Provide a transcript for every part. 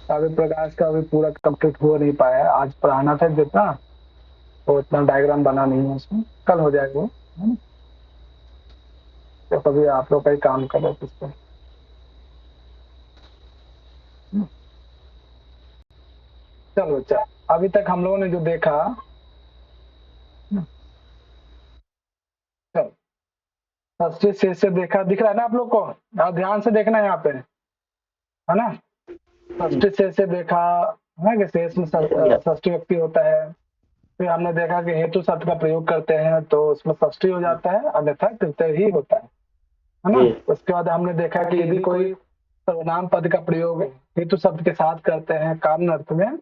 काव्य प्रकाश का अभी पूरा कंप्लीट हो नहीं पाया है। आज पढ़ाना था जितना, तो इतना डायग्राम बना नहीं है उसमें, कल हो जाएगा वो, है ना? तो कभी आप लोग का ही काम करो इस पर। चलो अच्छा, अभी तक हम लोगों ने जो देखा, चलो षष्ठी शेष से देखा, दिख रहा है ना आप लोग को? ध्यान से देखना है यहाँ पे, है ना? षष्ठी शेष से देखा है कि शेष में षष्ठी व्यक्ति होता है। फिर हमने देखा कि हेतु शब्द का प्रयोग करते हैं तो उसमें षष्ठी हो जाता है, अन्यथा तृतीय ही होता है ना? उसके बाद हमने देखा कि यदि कोई सर्वनाम पद का प्रयोग हेतु शब्द के साथ करते हैं कारण अर्थ में,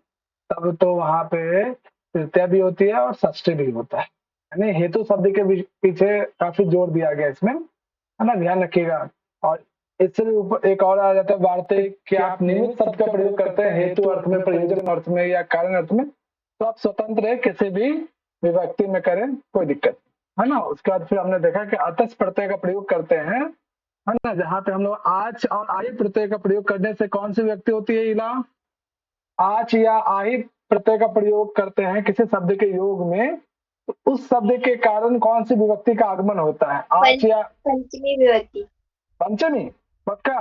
तब तो वहां पे तृतीय भी होती है और षष्ठी भी होता है। यानी हेतु शब्द के पीछे काफी जोर दिया गया इसमें, है ना? ध्यान रखिएगा। और इससे भी ऊपर एक और आ जाता है वार्तिक, कि आप निमित्त शब्द का प्रयोग करते हैं हेतु अर्थ में, प्रयोजन अर्थ में या कारण अर्थ में, तो आप स्वतंत्र है, किसी भी विभक्ति में करें कोई दिक्कत, है ना? उसके बाद फिर हमने देखा कि अतस प्रत्यय का प्रयोग करते हैं, है ना? जहाँ पे हम लोग आच और आहि प्रत्यय का प्रयोग करने से कौन सी व्यक्ति होती है इला? आच या आहि प्रत्यय का प्रयोग करते हैं किसी शब्द के योग में, तो उस शब्द के कारण कौन सी विभक्ति का आगमन होता है? आच या पंचमी विभक्ति। पंचमी, पक्का?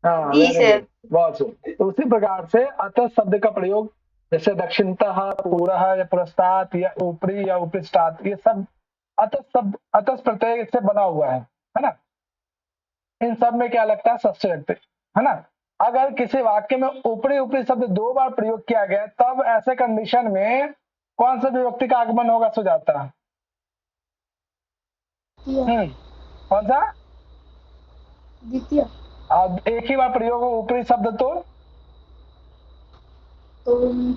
हाँ, जी सर। बहुत सही। तो उसी प्रकार से अतः शब्द का प्रयोग, जैसे दक्षिणतः, पूरः या पुरस्तात् या ऊपरी या उपरिष्टात्, ये सब अतः शब्द, अतः प्रत्यय से बना हुआ है ना? इन सब में क्या लगता है? षष्ठी व्यक्ति, है ना? अगर किसी वाक्य में ऊपरी ऊपरी शब्द 2 बार प्रयोग किया गया, तब ऐसे कंडीशन में कौन सा विभक्ति का आगमन होगा सुजाता? कौन सा? द्वितीय। अब एक ही बार प्रयोग हो ऊपरी शब्द तो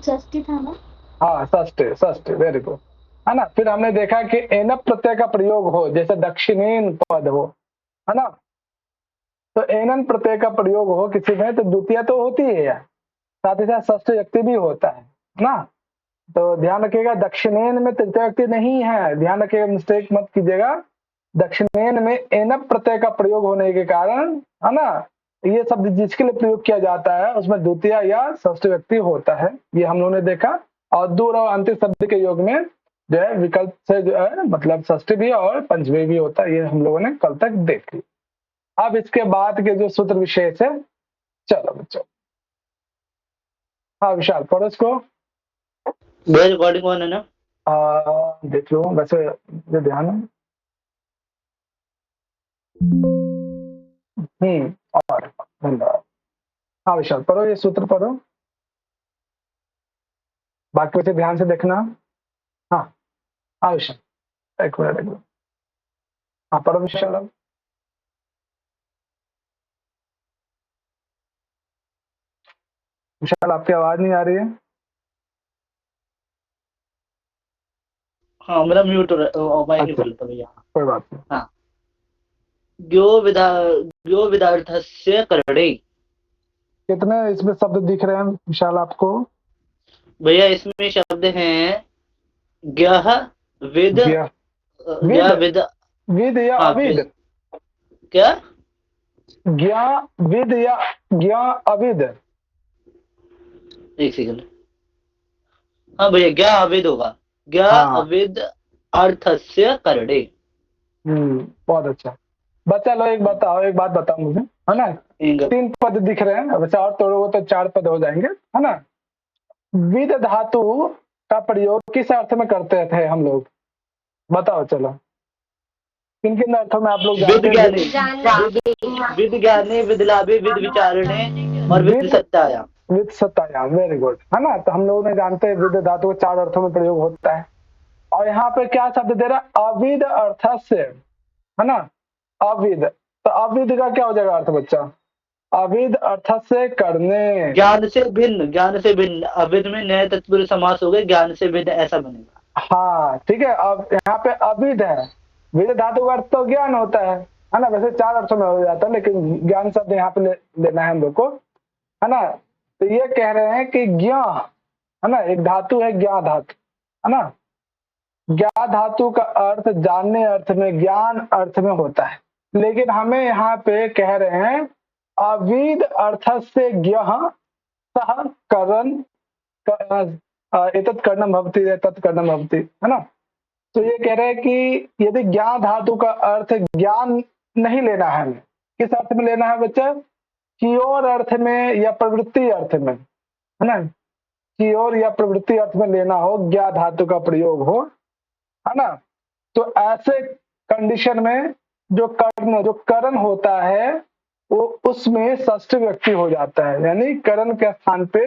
षष्ठी था ना? हाँ, षष्ठी, षष्ठी, वेरी गुड, है ना? फिर हमने देखा कि एनप प्रत्यय का प्रयोग हो, जैसे दक्षिणेन पद हो, है ना? तो एनन प्रत्यय का प्रयोग हो किसी में, तो द्वितीय तो होती है, साथ ही साथ षष्ठी व्यक्ति भी होता है ना? तो ध्यान रखिएगा, दक्षिणेन में तृतीय व्यक्ति नहीं है, ध्यान रखिएगा, मिस्टेक मत कीजिएगा। दक्षिणेन में एनप प्रत्यय का प्रयोग होने के कारण, है ना, ये शब्द जिसके लिए प्रयोग किया जाता है उसमें द्वितीय या षष्ठी व्यक्ति होता है, ये हम लोगों ने देखा। और दूर और अंतिम शब्द के योग में जो है विकल्प से जो है मतलब षष्ठी भी और पंचमी भी होता है, ये हम लोगों ने कल तक देख लिया। अब इसके बाद के जो सूत्र विशेष है, चलो बच्चों, हाँ विशाल पढ़ो इसको। रिकॉर्डिंग ऑन है ना? देख लो वैसे, जो ध्यान है। और धन्यवाद। हाँ विशाल पढ़ो, ये सूत्र पढ़ो, बाकी वैसे ध्यान से देखना। हाँ हाँ विशाल, एक मिनट। हाँ पढ़ो विशाल। अब विशाल आपकी आवाज नहीं आ रही है। हाँ मेरा म्यूट हो रहा, माइक नहीं खुलता भैया। कोई बात नहीं। हाँ, ज्ञो विदार्थस्य करणे। कितने इसमें शब्द दिख रहे हैं विशाल आपको? भैया इसमें शब्द हैं ज्ञः, विद, विद, विद, विद या हाँ, अविद? क्या? ज्ञा विद या ज्ञा अविद? एक सेकंड। हाँ भैया, ज्ञा अविद होगा, ज्ञा अविद अर्थस्य करणे। बहुत अच्छा। बच्चा लो एक बात बताओ मुझे, है ना? 3 पद दिख रहे हैं, बच्चा और तोड़ोगे तो 4 पद हो जाएंगे, है ना? विद धातु का प्रयोग किस अर्थ में करते थे हम लोग? बताओ चलो, किन किन अर्थों में आप लोग जानते हैं? विद ज्ञाने, विद लाभे, विद विचारणे और विद सत्तायाम। विद सत्तायाम, वेरी गुड, है ना? तो हम लोग ने जानते हैं विद धातु को 4 अर्थों में प्रयोग होता है। और यहाँ पे क्या शब्द दे रहा है? अविद अर्थ से, है ना? अविद, तो अविद का क्या हो जाएगा अर्थ बच्चा? अविद अर्थ से करने, ज्ञान से भिन्न, ज्ञान से भिन्न। अविद में नए तत्पुरुष समास हो गए, ज्ञान से भिन्न ऐसा बनेगा। हाँ ठीक है। अब यहाँ पे अविद है, विद धातु का अर्थ तो ज्ञान होता है ना? वैसे 4 अर्थों में हो जाता है, लेकिन ज्ञान शब्द यहाँ पे लेना है हम लोग को, है ना? तो ये कह रहे हैं कि ज्ञा, है ना, एक धातु है ज्ञा धातु, है ना? ज्ञा धातु का अर्थ जानने अर्थ में, ज्ञान अर्थ में होता है, लेकिन हमें यहाँ पे कह रहे हैं अविद अर्थ से ज्ञ, सह करण एतत् करणम भवति एतत् करणम भवति, है ना। तो ये कह रहे हैं कि यदि ज्ञा धातु का अर्थ ज्ञान नहीं लेना है हमें, किस अर्थ में लेना है बच्चा? कियोर अर्थ में या प्रवृत्ति अर्थ में, है ना। कियोर या प्रवृत्ति अर्थ में लेना हो, ज्ञा धातु का प्रयोग हो, है ना। तो ऐसे कंडीशन में जो करण होता है वो उसमें षष्ठी व्यक्ति हो जाता है, यानी करण के स्थान पे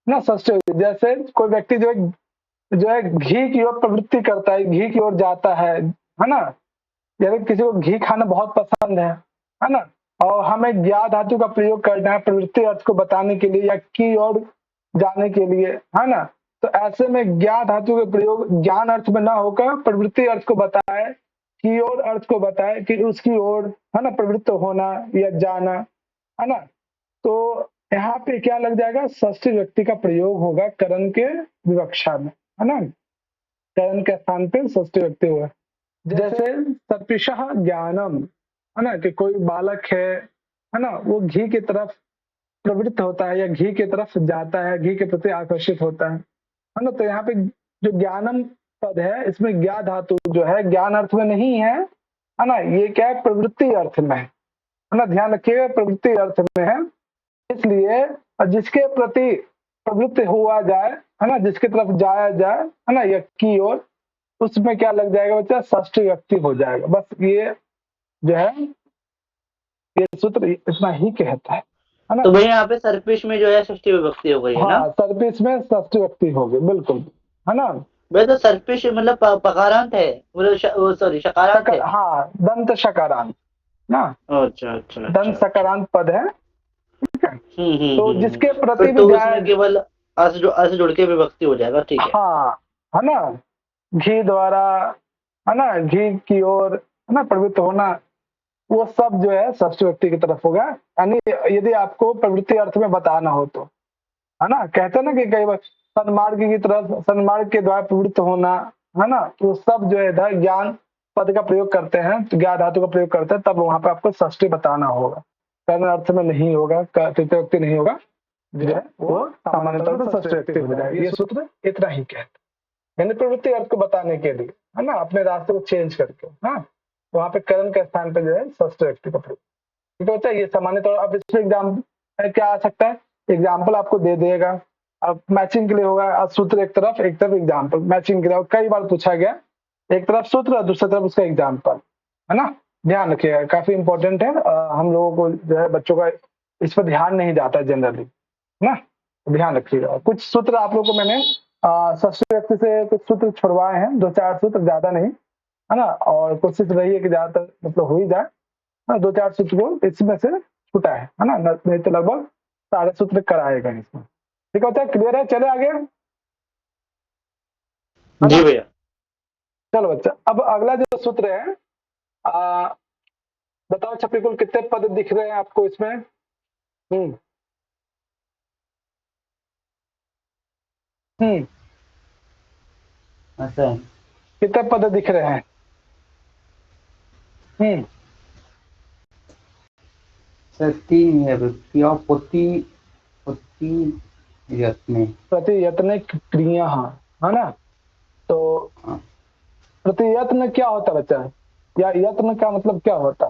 ना षष्ठी। जैसे कोई व्यक्ति जो है घी की ओर प्रवृत्ति करता है, घी की ओर जाता है ना। यानी किसी को घी खाना बहुत पसंद है ना, और हमें ज्ञा धातु का प्रयोग करना है प्रवृत्ति अर्थ को बताने के लिए या की ओर जाने के लिए, है ना। तो ऐसे में ज्ञा धातु का प्रयोग ज्ञान अर्थ में ना होकर प्रवृत्ति अर्थ को बताए, की ओर अर्थ को बताए कि उसकी ओर, है ना, प्रवृत्त होना या जाना, है ना। तो यहाँ पे क्या लग जाएगा? षष्ठी व्यक्ति का प्रयोग होगा करण के विवक्षा में, है ना। करण के स्थान पे षष्ठी व्यक्ति हुआ। जैसे सर्पिशः ज्ञानम, है ना, कि कोई बालक है ना, वो घी की तरफ प्रवृत्त होता है या घी की तरफ जाता है, घी के प्रति आकर्षित होता है ना। तो यहाँ पे जो ज्ञानम पद है इसमें ज्ञा धातु जो है ज्ञान अर्थ में नहीं है ना, ये क्या है? प्रवृत्ति अर्थ में है ना। ध्यान रखिएगा, प्रवृत्ति अर्थ में है। इसलिए जिसके प्रति प्रवृत्त हुआ जाए, है ना, जिसकी तरफ जाया जाए, है ना, या की ओर, उसमें क्या लग जाएगा बच्चा? षष्ठी व्यक्ति हो जाएगा। बस ये जो है ये सूत्र इतना ही कहता है ना। तो भैया यहाँ पे सर्पिश में जो है षष्ठी विभक्ति हो गई है ना। हाँ, सर्पिश में षष्ठी व्यक्ति हो गई, बिल्कुल, है ना। भैया तो सर्पिश मतलब पकारांत है, वो सॉरी शकारांत है। हाँ, दंत शकारांत ना। अच्छा अच्छा दंत शकारांत पद है, ठीक है। तो जिसके प्रति फिर भी तो जाए, उसमें केवल अस जुड़ के विभक्ति हो जाएगा, ठीक है। हाँ, है ना। घी द्वारा, है ना, घी की ओर, है ना, प्रवृत्त होना, वो सब जो है षष्ठी व्यक्ति की तरफ होगा। यानी यदि आपको प्रवृत्ति अर्थ में बताना हो तो, है ना। कहते हैं ना कि कई बार सन्मार्ग की तरफ, सन्मार्ग के द्वारा प्रवृत्त होना, है ना, तो सब जो है इधर ज्ञान पद का प्रयोग करते हैं, तो ज्ञा धातु का प्रयोग करते हैं, तब वहां पे आपको षष्ठी बताना होगा। कर्ण अर्थ में नहीं होगा, तृतीय व्यक्ति नहीं होगा, जो है वो सामान्य तौर पर षष्ठी व्यक्ति हो जाएगा। ये सूत्र इतना ही कहता है, यानी प्रवृत्ति अर्थ को बताने के लिए, है ना, अपने रास्ते को चेंज करके, हाँ, वहां पे करण के स्थान पे जो है षष्ठी व्यक्ति का प्रयोग, ठीक होता है। ये सामान्य तौर अब इसमें एग्जाम क्या आ सकता है? एग्जाम्पल आपको दे देगा, अब मैचिंग के लिए होगा सूत्र एक तरफ एग्जाम्पल, मैचिंग के लिए कई बार पूछा गया, एक तरफ सूत्र और दूसरी तरफ उसका एग्जाम्पल, है ना। ध्यान रखिएगा, काफी इंपॉर्टेंट है। हम लोगों को जो है बच्चों का इस पर ध्यान नहीं जाता जनरली ना, ध्यान रखिएगा। कुछ सूत्र आप लोग को मैंने षष्ठी व्यक्ति से कुछ सूत्र छुड़वाए हैं, 2-4 सूत्र, ज्यादा नहीं, है ना। और कोशिश रही है कि ज्यादातर मतलब हो ही जाए, 2-4 सूत्र को इसमें से छूटा है ना, नहीं तो लगभग सारे सूत्र कराएगा इसमें, ठीक है। क्लियर है? चले आगे, जी भैया। चलो बच्चा, अब अगला जो सूत्र है, बताओ छपी कुल कितने पद दिख रहे हैं आपको इसमें? अच्छा, कितने पद दिख रहे हैं? सर 3 है व्यक्तियों यत्ने प्रतियत्न क्रिया, है ना। तो प्रतियत्न क्या होता है बच्चा, या यत्न का मतलब क्या होता?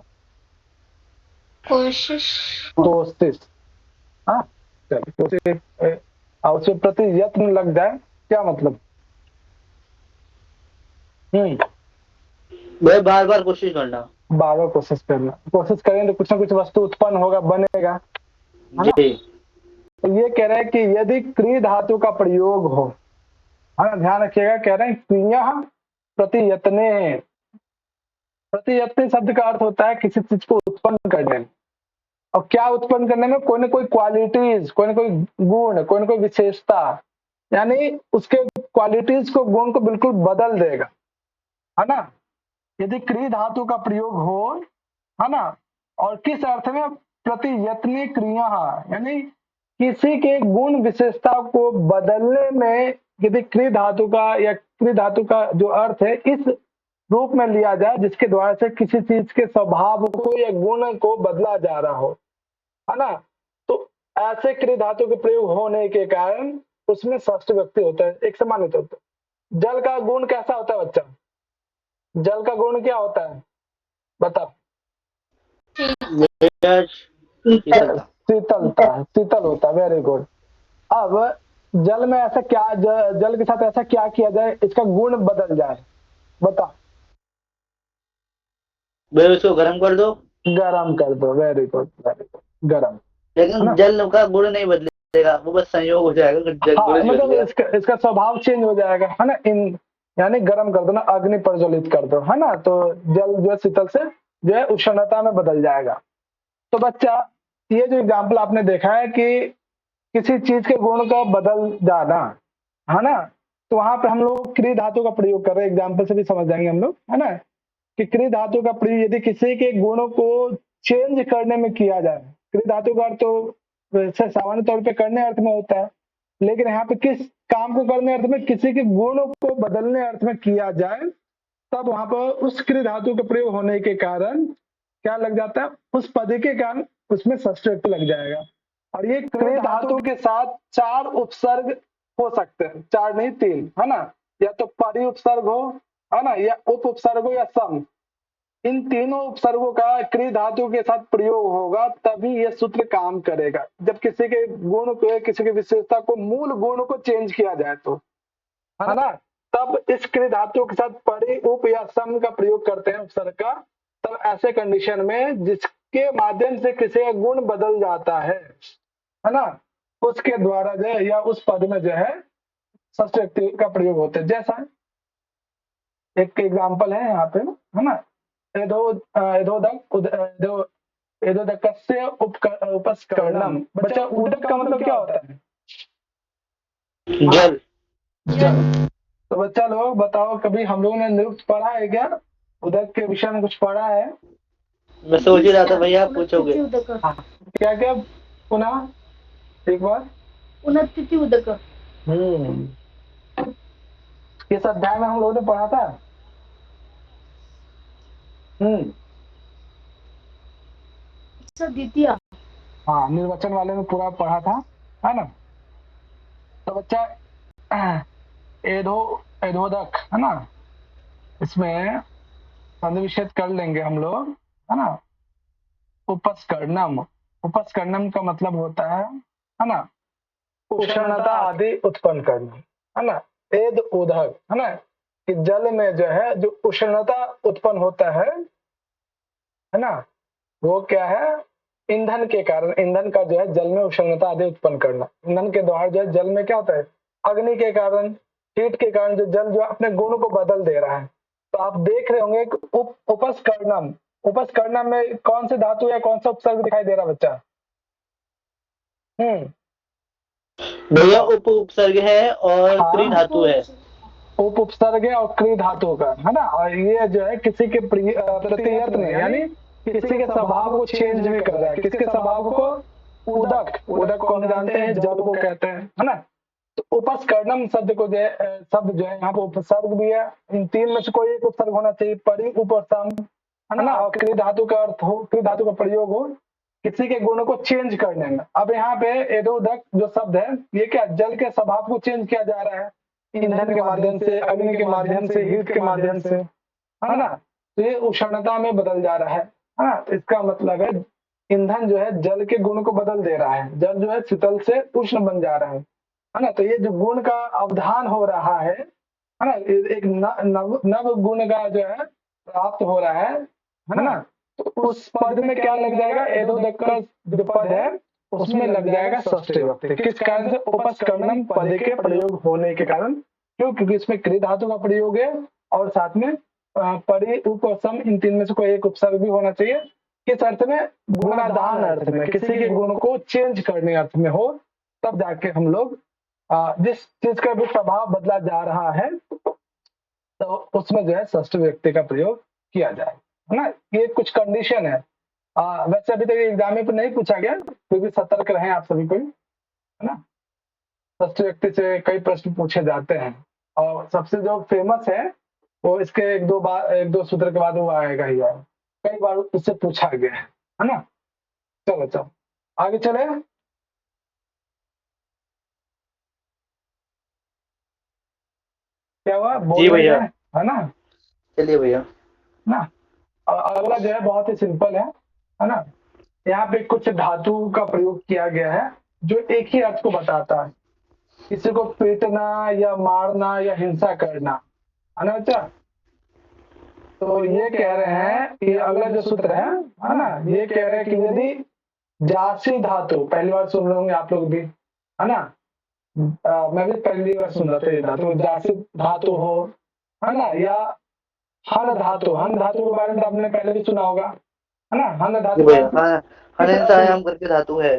कोशिश। कोशिश, हाँ, चलो कोशिश, और उसमें प्रतियत्न लग जाए क्या मतलब? भाई बार बार कोशिश करना, बार बार कोशिश करना, कोशिश करेंगे तो कुछ ना कुछ वस्तु उत्पन्न होगा, बनेगा, है ना। तो ये कह रहे हैं कि यदि क्री धातु का प्रयोग हो, है ना, ध्यान रखिएगा, कह रहे हैं क्रिया प्रतियत्ने, प्रतियत्ने शब्द का अर्थ होता है किसी चीज को उत्पन्न करने में, और क्या उत्पन्न करने में? कोई ना कोई क्वालिटीज, कोई ना कोई गुण, कोई ना कोई विशेषता, यानी उसके क्वालिटीज को, गुण को बिल्कुल बदल देगा, है ना। यदि क्री धातु का प्रयोग हो, है ना, और किस अर्थ में? प्रतियत्ने क्रिया, यानी किसी के गुण विशेषता को बदलने में यदि क्री धातु का या क्री धातु का जो अर्थ है इस रूप में लिया जाए जिसके द्वारा से किसी चीज के स्वभाव को या गुण को बदला जा रहा हो, है ना, तो ऐसे क्रिया धातु के प्रयोग होने के कारण उसमें षष्ठ व्यक्ति होता है, एक सम्मानित होता है। जल का गुण कैसा होता है बच्चा? जल का गुण क्या होता है बताओ? शीतलता, शीतल होता है। Very good. अब जल में ऐसा क्या, जल के साथ ऐसा क्या किया जाए इसका गुण बदल जाए, बताओ? भाई उसको गर्म कर दो। गरम कर दो। वेरी गुड, वेरी गुड, गरम। लेकिन जल का गुण नहीं बदलेगा, वो बस संयोग हो जाएगा। हाँ, मतलब इसका स्वभाव चेंज हो जाएगा, है ना। यानी गर्म कर दो ना, अग्नि प्रज्वलित कर दो, है ना, तो जल जो है शीतल से जो है उष्णता में बदल जाएगा। तो बच्चा ये जो एग्जाम्पल आपने देखा है कि किसी चीज के गुण का बदल जाना, है ना, तो वहां पे हम लोग क्रिया धातु का प्रयोग कर रहे हैं। एग्जाम्पल से भी समझ जाएंगे हम लोग, है ना, कि क्रिया धातु का प्रयोग यदि किसी के गुणों को चेंज करने में किया जाए। क्रिया धातु का अर्थ तो वैसे सामान्य तौर पे करने अर्थ में होता है, लेकिन यहाँ पे किस काम को करने अर्थ में, किसी के गुणों को बदलने अर्थ में किया जाए, तब वहां पर उस क्रिया धातु का प्रयोग होने के कारण क्या लग जाता है, उस पद के कारण उसमें षष्ठ व्यक्ति लग जाएगा। और ये क्रिया धातु के साथ 4 उपसर्ग हो सकते हैं, 4 नहीं 3, है ना। या तो परि उपसर्ग हो, है ना, या उप उपसर्ग हो, या सम। इन तीनों उपसर्गों का क्रिया धातु के साथ प्रयोग होगा तभी ये सूत्र काम करेगा। जब किसी के गुण को, किसी की विशेषता को, मूल गुण को चेंज किया जाए तो, है ना, तब इस क्रिया धातु के साथ परि, उप या सम का प्रयोग करते हैं उपसर्ग का। तब ऐसे कंडीशन में जिसके माध्यम से किसी का गुण बदल जाता है ना, उसके द्वारा जो है या उस पद में जो है षष्ठ व्यक्ति का प्रयोग होता है। जैसा एक एग्जाम्पल है यहाँ पे, है ना, एदोदकस्य उपस्करणम। बच्चा उदक का मतलब क्या होता है? जल। जल। तो बच्चा लोग बताओ, कभी हम लोगों ने निरुक्त पढ़ा है क्या? उदक के विषय में कुछ पढ़ा है? मैं सोच ही रहा था भैया आप पूछोगे। क्या क्या? पुनः एक बार। उन्नति उदक। किस अध्याय में हम लोगों ने पढ़ा था? द्वितीय। हाँ, निर्वचन वाले में पूरा पढ़ा था, है ना। तो बच्चा एधोदक, है ना, इसमें संधि विच्छेद कर लेंगे हम लोग, है ना। उपस्करणम, उपस्करणम का मतलब होता है ना, उष्णता आदि उत्पन्न करना, है ना। एद उदक, है ना, कि जल में जो है जो उष्णता उत्पन्न होता है ना, वो क्या है? ईंधन के कारण। ईंधन का जो है जल में उष्णता आदि उत्पन्न करना। ईंधन के द्वारा जो है जल में क्या होता है? अग्नि के कारण, हीट के कारण जो जल जो अपने गुण को बदल दे रहा है। तो आप देख रहे होंगे उपस्करणम, उपस्करणम में कौन से धातु या कौन सा उपसर्ग दिखाई दे रहा बच्चा? भैया उप उपसर्ग है और क्रिया धातु है। उप उपसर्ग है और क्रिया धातु का, है ना। और ये जो है किसी के प्रतियत में, यानी किसी के स्वभाव को चेंज नहीं कर रहा है। किसके स्वभाव को? उदक। उदक को हम जानते हैं जल को कहते हैं, है ना। तो उपस्करणम शब्द को जो है, शब्द जो है यहाँ पे उपसर्ग भी है। इन 3 में से कोई एक उपसर्ग होना चाहिए, परि, उप और सम, है ना। और क्रिया धातु का अर्थ हो, क्रिया धातु का प्रयोग हो किसी के गुणों को चेंज करने में। अब यहाँ पे एदोदक जो शब्द है, ये क्या? जल के स्वभाव को चेंज किया जा रहा है, ईंधन के माध्यम से, अग्नि के माध्यम से, हीट के माध्यम से, है ना। तो ये उष्णता में बदल जा रहा है ना। तो इसका मतलब है ईंधन जो है जल के गुण को बदल दे रहा है। जल जो है शीतल से उष्ण बन जा रहा है ना। तो ये जो गुण का अवधान हो रहा है ना, एक नव गुण का जो है प्राप्त हो रहा है ना। तो उस पद में क्या लग जाएगा? एदोदक का जो पद है उसमें लग जाएगा षष्ठ व्यक्ति। किस कारण से? उपस्करणम पद के प्रयोग होने के कारण। क्यों? क्योंकि इसमें क्रिया धातु का प्रयोग है और साथ में परि, उप और सम, इन 3 में से कोई एक उपसर्ग भी होना चाहिए। किस अर्थ में? गुणाधान अर्थ में, किसी के गुण को चेंज करने अर्थ में हो, तब जाके हम लोग जिस चीज का भी प्रभाव बदला जा रहा है तो उसमें जो है षष्ठ व्यक्ति का प्रयोग किया जाए, है ना। ये कुछ कंडीशन है। वैसे अभी तक एग्जाम में नहीं पूछा गया, फिर भी सतर्क रहें आप सभी को, है ना। षष्ठ व्यक्ति से कई प्रश्न पूछे जाते हैं और सबसे जो फेमस है वो इसके एक दो सूत्र के बाद वो आएगा ही आएगा। कई बार उससे पूछा गया है ना। चलो आगे चले। क्या हुआ, जी बोल रहे भैया। हैं, है ना चलिए भैया। ना। और अगला जो है बहुत ही सिंपल है ना। यहाँ पे कुछ धातु का प्रयोग किया गया है जो एक ही अर्थ को बताता है, किसी को पीटना या मारना या हिंसा करना, है ना बच्चा। तो ये कह रहे हैं कि अगला जो सूत्र है ना, ये कह रहे हैं कि यदि जासी धातु, पहली बार सुन रहे होंगे आप लोग भी, है ना। मैं भी पहली बार सुन रहा था ये धातु, जासी धातु हो, है ना, या हन धातु, हन धातु के बारे में तो आपने पहले भी सुना होगा, है ना। हन जी धातु भैया। हाँ, किस हन तरह से, इंसायाम करके धातु है,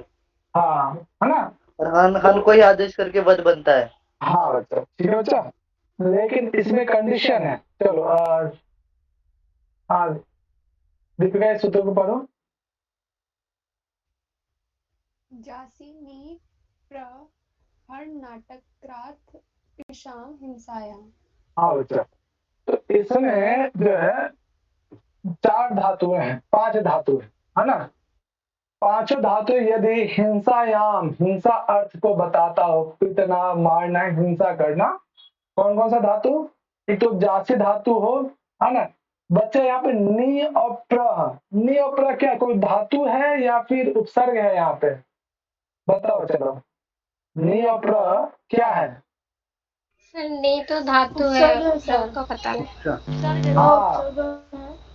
हाँ, है ना। और हन को ही आदेश करके वध बनता है। हाँ बच्चा, ठीक है बच्चा, लेकिन इसमें कंडीशन है। चलो हाँ दीपिका इस सूत्र को पढ़ो। जासी नी प्र हर नाटक्राथ पिशाम हिंसायाम। हाँ बच्चा, तो इसमें जो है 4 धातुएं हैं, 5 धातु है ना। पांचों धातु यदि हिंसायाम, हिंसा अर्थ को बताता हो, पीटना मारना हिंसा करना, कौन कौन सा धातु, एक तो जासी धातु हो, है ना। बच्चे यहाँ पे नी और प्र, नी और प्र क्या कोई धातु है या फिर उपसर्ग है, यहाँ पे बताओ चलो। नी और प्र क्या है, नहीं तो धातु है, सबका पता है। हाँ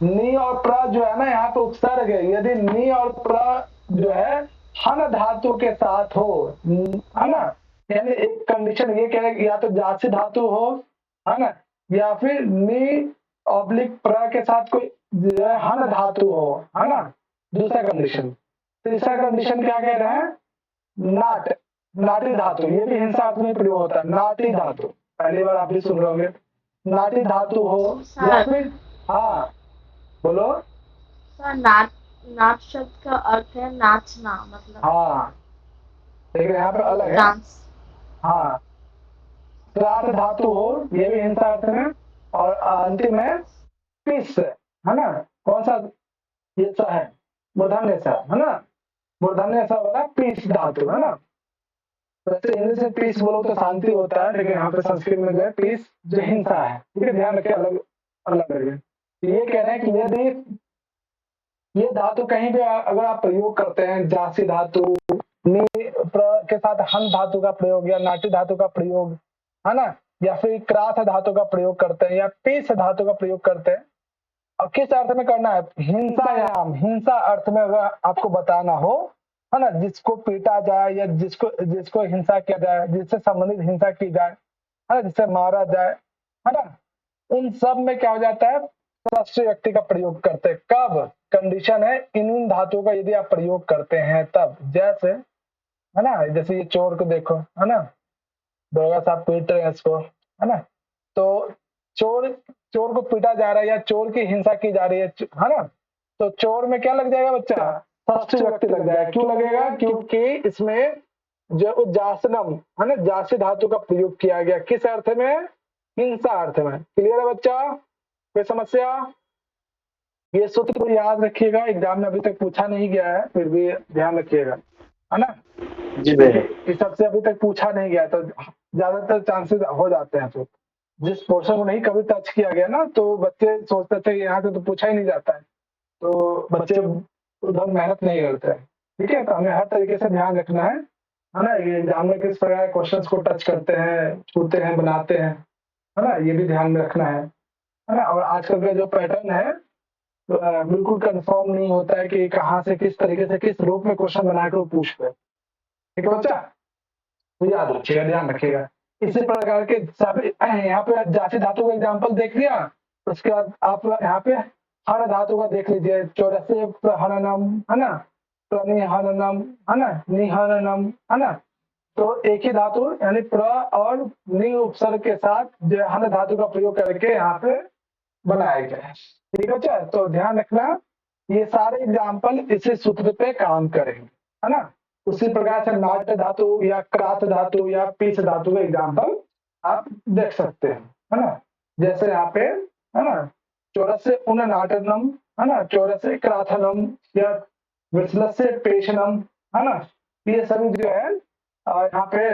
नी और प्र जो है ना यहाँ पे उपसर्ग है। यदि नी और प्र जो है हन धातु के साथ हो, है ना, यानी एक कंडीशन ये कह रहे कि या तो जासी धातु हो, है ना, या फिर नी ऑब्लिक प्र के साथ कोई जो है हन धातु हो, है ना, दूसरा कंडीशन। तीसरा कंडीशन क्या कह रहे हैं, नाट, नाटी धातु, ये भी हिंसा अर्थ में प्रयोग होता है, नाटी धातु, पहली बार आप भी सुन रहे होंगे, नाटी धातु हो, या फिर हाँ बोलो। सर नाच शब्द का अर्थ है नाचना, मतलब हाँ लेकिन यहाँ पे अलग है, डांस। हाँ क्रात धातु हो, ये भी हिंसा अर्थ में, और अंतिम है पिस, है ना, कौन सा ये सा है, मूर्धन्य सा, है ना, मूर्धन्य सा वाला पिस धातु, है ना। वैसे हिंदी से पीस बोलो तो शांति होता है, लेकिन यहाँ पे संस्कृत में जो है पीस जो हिंसा है, ठीक है, ध्यान रखिए, अलग अलग है। ये कह रहे हैं कि यदि ये धातु कहीं भी अगर आप प्रयोग करते हैं, जासी धातु नी के साथ हन धातु का प्रयोग या नाटी धातु का प्रयोग, है ना, या फिर क्राथ धातु का प्रयोग करते हैं या पीस धातु का प्रयोग करते हैं, और किस अर्थ में करना है, हिंसायाम, हिंसा अर्थ में अगर आपको बताना हो, है ना, जिसको पीटा जाए या जिसको जिसको हिंसा किया जाए, जिससे संबंधित हिंसा की जाए, है ना, जिससे मारा जाए, है ना, उन सब में क्या हो जाता है, षष्ठी व्यक्ति का प्रयोग करते हैं। कब, कंडीशन है इन धातुओं का यदि आप प्रयोग करते हैं तब, जैसे, है ना, जैसे ये चोर को देखो, है ना, दरोगा साहब पीट रहे हैं इसको, है ना, तो चोर, चोर को पीटा जा रहा है या चोर की हिंसा की जा रही है ना, तो चोर में क्या लग जाएगा बच्चा, षष्ठी व्यक्ति लग जाएगा। क्यों लगेगा, क्योंकि इसमें जो जासनम, है ना, जासी धातु का प्रयोग किया गया, किस अर्थ में, हिंसा अर्थ में। क्लियर है बच्चा, कोई समस्या। ये सूत्र को याद रखिएगा, एग्जाम में अभी तक पूछा नहीं गया है, फिर भी ध्यान रखिएगा, है ना। जी भैया। इस सबसे अभी तक पूछा नहीं गया तो ज्यादातर चांसेस हो जाते हैं, तो जिस पोर्शन को नहीं कभी टच किया गया ना, तो बच्चे सोचते थे यहाँ से तो पूछा ही नहीं जाता है, तो बच्चे उधर मेहनत नहीं करते हैं, ठीक है। तो हमें हर तरीके से ध्यान रखना है ना, ये एग्जाम में किस प्रकार क्वेश्चंस को टच करते हैं, छूते हैं, बनाते हैं, है ना, ये भी ध्यान में रखना है ना। और आजकल का जो पैटर्न है बिल्कुल कंफर्म नहीं होता है कि कहाँ से किस तरीके से किस रूप में क्वेश्चन बनाकर वो पूछते हैं, ठीक है बच्चा, तो याद रखिएगा, ध्यान रखिएगा। इसी प्रकार के यहाँ पे जाति धातु का एग्जाम्पल देख लिया, उसके बाद आप यहाँ पे हर धातु का देख लीजिए, चौरसे हननम, है ना, प्रनिहननम, है ना, निहननम, है ना, तो एक ही धातु यानी प्र और नि उपसर्ग के साथ जो हन धातु का प्रयोग करके यहाँ पे बनाया गया है, ठीक है बच्चा। तो ध्यान रखना, ये सारे एग्जाम्पल इसी सूत्र पे काम करेंगे, है ना। उसी प्रकार से नाट धातु या क्रात धातु या पीस धातु का एग्जाम्पल आप देख सकते हैं, है ना। जैसे यहाँ पे, है ना, चौरसे उन नाटनम, है ना, चौरसे क्राथनम या विश्लस्य पेशनम, है ना, ये सभी जो है यहाँ पे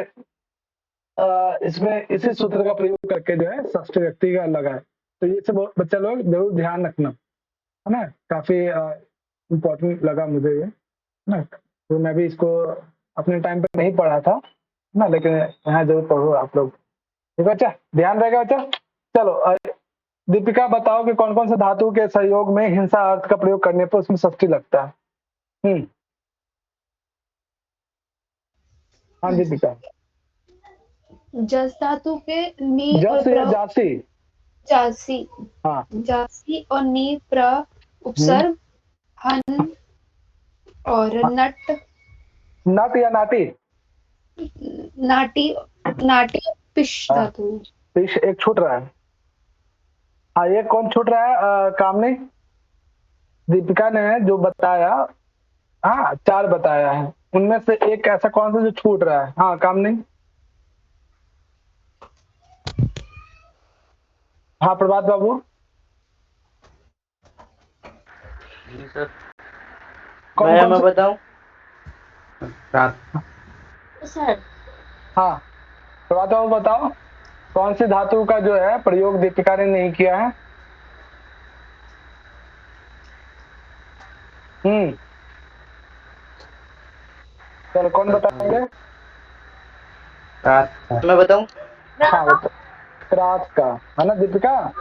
इसमें इसी सूत्र का प्रयोग करके जो है षष्ठी व्यक्ति का लगा है। तो ये सब बच्चा लोग जरूर ध्यान रखना, है ना। काफी इम्पोर्टेंट लगा मुझे ये, है ना। तो मैं भी इसको अपने टाइम पे नहीं पढ़ा था, है ना, लेकिन यहाँ जरूर पढ़ो आप लोग। ठीक है बच्चा, ध्यान रहेगा बच्चा। चलो दीपिका बताओ कि कौन कौन से धातु के सहयोग में हिंसा अर्थ का प्रयोग करने पर उसमें षष्ठी लगता है। हाँ दीपिका। जस धातु के नी और जस या प्र जासी? जासी हाँ जासी और नी प्र उपसर्ग हन और नट नट या नाटी? नाटी नाटी पिश हाँ। धातु। पिश एक छूट रहा है। हाँ ये कौन छूट रहा है? कामनी, दीपिका ने जो बताया, हाँ 4 बताया है, उनमें से एक ऐसा कौन सा जो छूट रहा है? हाँ कामनी। हाँ प्रभात बाबू। जी सर। कौन कौन मैं सा? बताऊं? सर हाँ प्रभात बाबू बताओ, कौन सी धातु का जो है प्रयोग दीपिका ने नहीं किया है? चलो कौन बताएंगे? मैं बताऊं? हाँ बता। क्रास का, है ना दीपिका,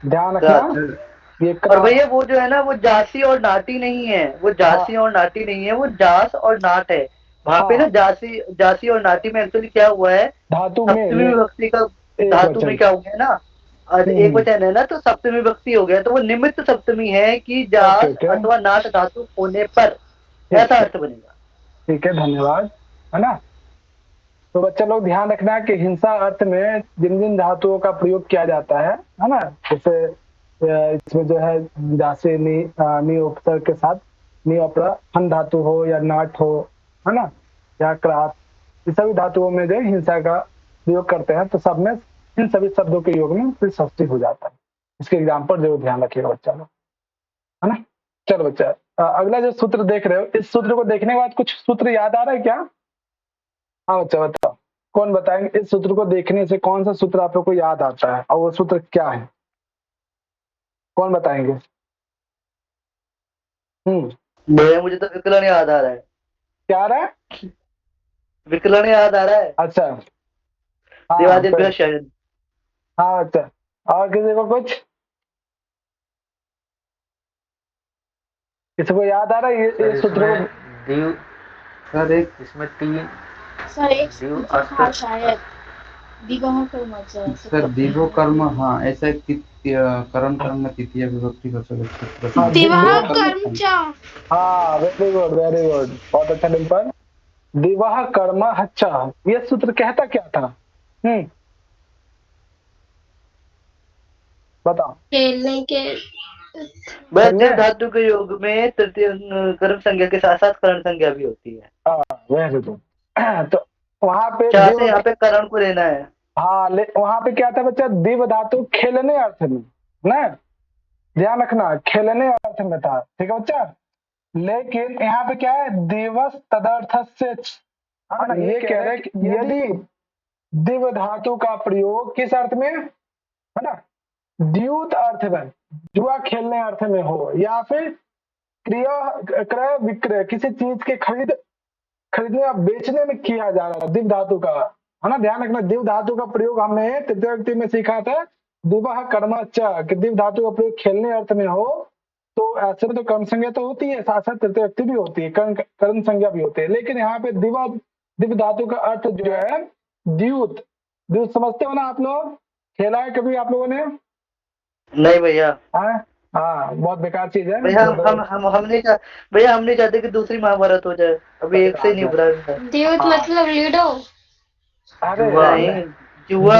ध्यान रखना ये और क्रास। भैया वो जो है ना, वो जासी और नाटी नहीं है, वो जासी और नाटी नहीं है, वो जास और नाट है। वहाँ पे ना जासी जासी और नाटी में एक्चुअली क्या हुआ है, धातु सप्तमी में विभक्ति का एक धातु में वचन। क्या हो गया ना, आज एक वचन है ना, तो सप्तमी विभक्ति हो गया, तो वो निमित्त सप्तमी है कि जास ओके। अथवा नाट धातु होने पर ऐसा अर्थ बनेगा। ठीक है, धन्यवाद, है ना। तो बच्चा लोग ध्यान रखना कि हिंसा अर्थ में जिन जिन धातुओं का प्रयोग किया जाता है ना, जैसे इसमें जो है जासे नी उपसर्ग के साथ नी अपरा हन धातु हो या नाट हो, है ना, या क्रास, ये सभी धातुओं में जो हिंसा का प्रयोग करते हैं, तो सब में इन सभी शब्दों के योग में फिर षष्ठी हो जाता है। इसके एग्जाम्पल जरूर ध्यान रखिएगा बच्चा लोग, है ना। चलो बच्चा, अगला जो सूत्र देख रहे हो, इस सूत्र को देखने के बाद कुछ सूत्र याद आ रहा है क्या? हाँ बच्चा बताओ, कौन बताएंगे इस सूत्र को देखने से कौन सा सूत्र आप लोग को याद आता है और वो सूत्र क्या है? कौन बताएंगे? भैया मुझे तो विकलन याद आ रहा है। क्या आ रहा है? विकलन याद आ रहा है। अच्छा देवादिव्य शयन। हाँ अच्छा, और किसी को कुछ, किसी को याद आ रहा है ये सूत्र को? सर एक इसमें 3 सर एक सूत्र था शायद दिवह कर्म सर दिवो कर्म, हाँ ऐसा एक कर्म कर्म में तृतीय विभक्ति का सूत्र। दिवाह कर्म च। हाँ वेरी गुड वेरी गुड, बहुत अच्छा डिम्पल। दिवह कर्म अच्छा, ये सूत्र कहता क्या था? बताओ। खेलने के वह धातु के योग में तृतीय कर्म संज्ञा के साथ साथ करण संज्ञा भी होती है। Very good. तो वहां पे यहाँ पे करण को लेना है। हाँ वहां पे क्या था बच्चा? दिव धातु खेलने अर्थ में ना, ध्यान रखना, खेलने अर्थ में था, ठीक है बच्चा। लेकिन यहाँ पे क्या है? दिवस तदर्थ से, ये कह रहे कि यदि दिव धातु का प्रयोग किस अर्थ में, है ना, द्यूत अर्थ में, जुआ खेलने अर्थ में हो, या फिर क्रय विक्रय, किसी चीज के खरीदने और बेचने में किया जा रहा है दिव धातु का, है ना। ध्यान रखना, दिव धातु का प्रयोग हमने तृतीय व्यक्ति में सीखा था, दिवह कर्मच्चा, कि दिव धातु का प्रयोग खेलने अर्थ में हो, तो ऐसे में तो कर्म संज्ञा तो होती है, साथ साथ तृतीय व्यक्ति भी होती है, कर्म संज्ञा भी होती है। लेकिन यहाँ पे दिव धातु का अर्थ जो है द्यूत, द्यूत समझते हो ना आप लोग? खेला है कभी आप लोगों ने? नहीं भैया। हाँ बहुत बेकार चीज है भैया। हम नहीं चाहते कि दूसरी महाभारत हो जाए, अभी एक से नहीं उभरा है। द्यूत मतलब लूडो। अरे जुआ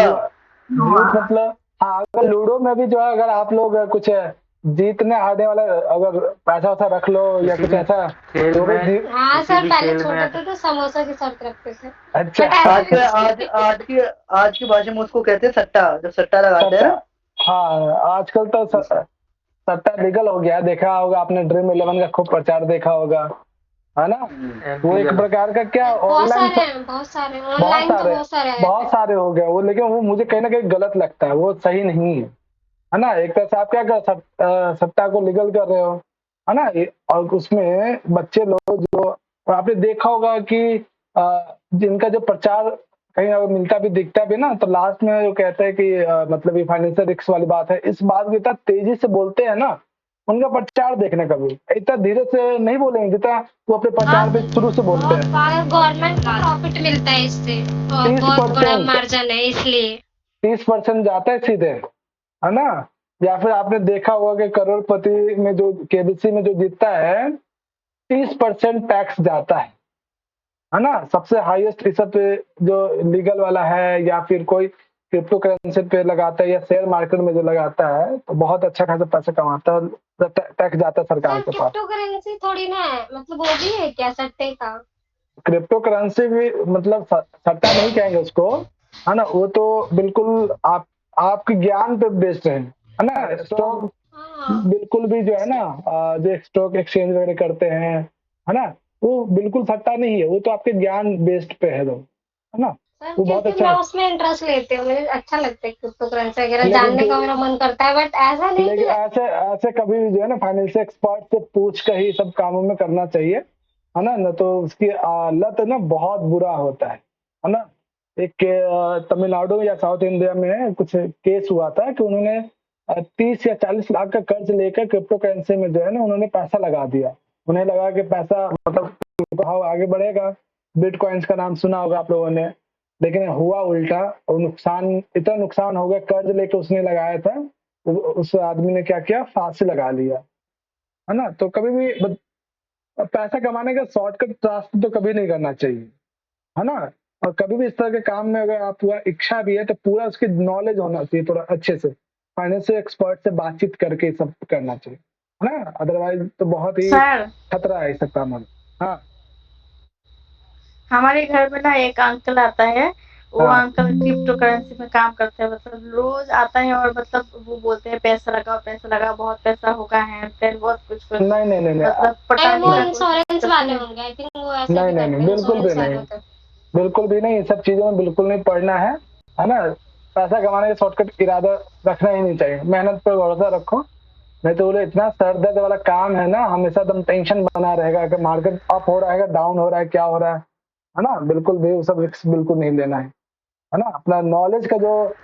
मतलब, हाँ अगर लूडो में भी जो है, अगर आप लोग कुछ जीतने हारने वाला अगर पैसा वैसा रख लो या कुछ ऐसा, हाँ सर, पहले छोटे थे तो समोसा की शर्त रखते थे। अच्छा आज की भाषा में उसको कहते हैं सट्टा, जो सट्टा लगाते हैं। हाँ आजकल तो सट्टा लीगल हो गया, देखा होगा आपने, ड्रीम 11 का खूब प्रचार देखा होगा, है ना। वो एक प्रकार का क्या बहुत ऑनलाइन सारे हैं, बहुत सारे ऑनलाइन तो बहुत सारे आए बहुत थे। सारे हो गए वो, लेकिन वो मुझे कहीं ना कहीं गलत लगता है, वो सही नहीं है ना। एक तरह से आप क्या कर सट्टा को लीगल कर रहे हो, है ना। और उसमें बच्चे लोग जो, और आपने देखा होगा कि जिनका जो प्रचार कहीं अगर मिलता भी दिखता भी ना, तो लास्ट में वो कहते हैं कि मतलब ये फाइनेंशियल रिस्क वाली बात है, इस बात को इतना तेजी से बोलते हैं ना, उनका प्रचार देखने का भी इतना धीरे से नहीं बोलेंगे जितना वो अपने प्रचार पे शुरू से बोलते हैं। गवर्नमेंट को प्रॉफिट मिलता है इससे और बहुत बड़ा 30% मार्जिन है इसलिए। 30% जाता है सीधे, है ना। या फिर आपने देखा होगा कि करोड़पति में जो केबीसी में जो जीतता है 30% टैक्स जाता है ना। सबसे हाईएस्ट इस सब पे जो लीगल वाला है या फिर कोई क्रिप्टो करेंसी पे लगाता है या शेयर मार्केट में जो लगाता है, तो बहुत अच्छा खासा पैसा कमाता है, तो टैक्स जाता है सरकार सर के पास। क्रिप्टो करेंसी थोड़ी ना है, मतलब वो भी है क्या सट्टे का? क्रिप्टो करेंसी भी मतलब सट्टा नहीं कहेंगे उसको, है ना। वो तो बिल्कुल आपके ज्ञान पे बेस्ड है ना। स्टॉक हाँ बिल्कुल भी जो है ना, जो स्टॉक एक्सचेंज वगैरह करते हैं, है ना, वो बिल्कुल सट्टा नहीं है, वो तो आपके ज्ञान बेस्ड पे है, तो है ना। सर, वो बहुत क्योंकि अच्छा मैं है। उसमें इंटरेस्ट लेती हूँ, मुझे अच्छा लगता है क्रिप्टो करेंसी वगैरह लेकिन जानने का मेरा मन करता है, बट ऐसा नहीं लेकिन कि ऐसे ऐसे कभी भी जो है ना फाइनेंशियल एक्सपर्ट से पूछ कर ही सब कामों में करना चाहिए, है ना। न तो उसकी लत ना बहुत बुरा होता है ना। एक तमिलनाडु या साउथ इंडिया में कुछ केस हुआ था कि उन्होंने 30 या 40 लाख का कर्ज लेकर क्रिप्टो करेंसी में जो है ना उन्होंने पैसा लगा दिया। उन्हें लगा कि पैसा मतलब भाव आगे बढ़ेगा, बिटकॉइंस का नाम सुना होगा आप लोगों ने, लेकिन हुआ उल्टा, और नुकसान, इतना नुकसान हो गया, कर्ज लेके उसने लगाया था, उस आदमी ने क्या किया, फांसी लगा लिया, है ना। तो कभी भी पैसा कमाने का शॉर्टकट रास्ता तो कभी नहीं करना चाहिए, है ना। और कभी भी इस तरह के काम में अगर आप पूरा इच्छा भी है तो पूरा उसकी नॉलेज होना चाहिए, थोड़ा अच्छे से फाइनेंशियल एक्सपर्ट से बातचीत करके सब करना चाहिए, है ना। अदरवाइज तो बहुत ही सर खतरा है इस सब काम में। हाँ हमारे घर में ना एक अंकल आता है, वो हाँ। अंकल क्रिप्टो करेंसी में काम करते हैं, मतलब रोज आता है और मतलब वो बोलते हैं पैसा लगाओ बहुत पैसा होगा, हैंड टेन बहुत कुछ कुछ, नहीं नहीं नहीं नहीं मतलब नहीं, वो पटाने का कोशिश इंश्योरेंस करते वाले हैं। होंगे, आई थिंक वो ऐसे नहीं भी नहीं करते नहीं, हैं, बिल्कुल भी इंश्योरेंस वाले नहीं, होते हैं। बिल्कुल भी नहीं, ये सब चीजों में बिल्कुल नहीं पड़ना है ना। पैसा कमाने का शॉर्टकट इरादा रखना ही नहीं चाहिए, मेहनत पर भरोसा रखो। नहीं तो बोले इतना सर दर्द वाला काम है ना, हमेशा एकदम टेंशन बना रहेगा कि मार्केट अप हो रहा है, डाउन हो रहा है, क्या हो रहा है ना। बिल्कुल भी वो सब रिस्क बिल्कुल नहीं लेना है ना। अपना नॉलेज का जो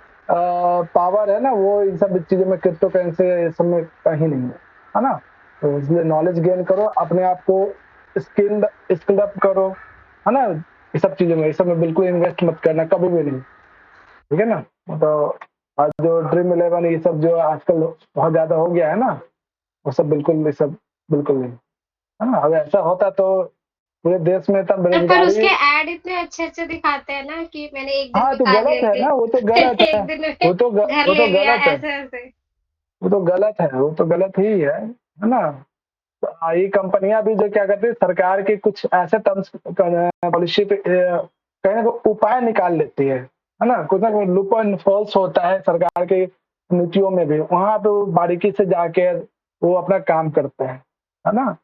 पावर है ना, वो इन सब चीजों में क्रिप्टो करेंसी इस सब में कहीं नहीं है ना। तो इसलिए नॉलेज गेन करो, अपने आप को स्किल्ड स्किल्ड अप करो, है ना। ये सब चीजों में, इस सब में बिल्कुल इन्वेस्ट मत करना कभी भी नहीं, ठीक है ना। तो आज जो ड्रीम इलेवन ये सब जो आजकल बहुत ज्यादा हो गया है ना, वो सब बिल्कुल, ये सब बिल्कुल नहीं, है ना। अगर ऐसा होता तो पूरे देश में तब पर बेरोजगारी। उसके ऐड इतने अच्छे अच्छे दिखाते हैं ना कि मैंने एक दिन हाँ में तो कार ले गलत है ली, ना, वो तो गलत है, एक दिन में घर वो तो ले लिया, गलत है, ऐसे ऐसे। वो तो गलत है, वो तो गलत ही है ना। तो ये कंपनियां भी जो क्या करती है, सरकार के कुछ ऐसे टर्म्स पॉलिसी पे कहीं ना कोई उपाय निकाल लेती है ना। कुछ ना कुछ लूप एंड फॉल्स होता है सरकार के नीतियों में भी, वहां पे वो बारीकी से जाके वो अपना काम करते हैं, है ना।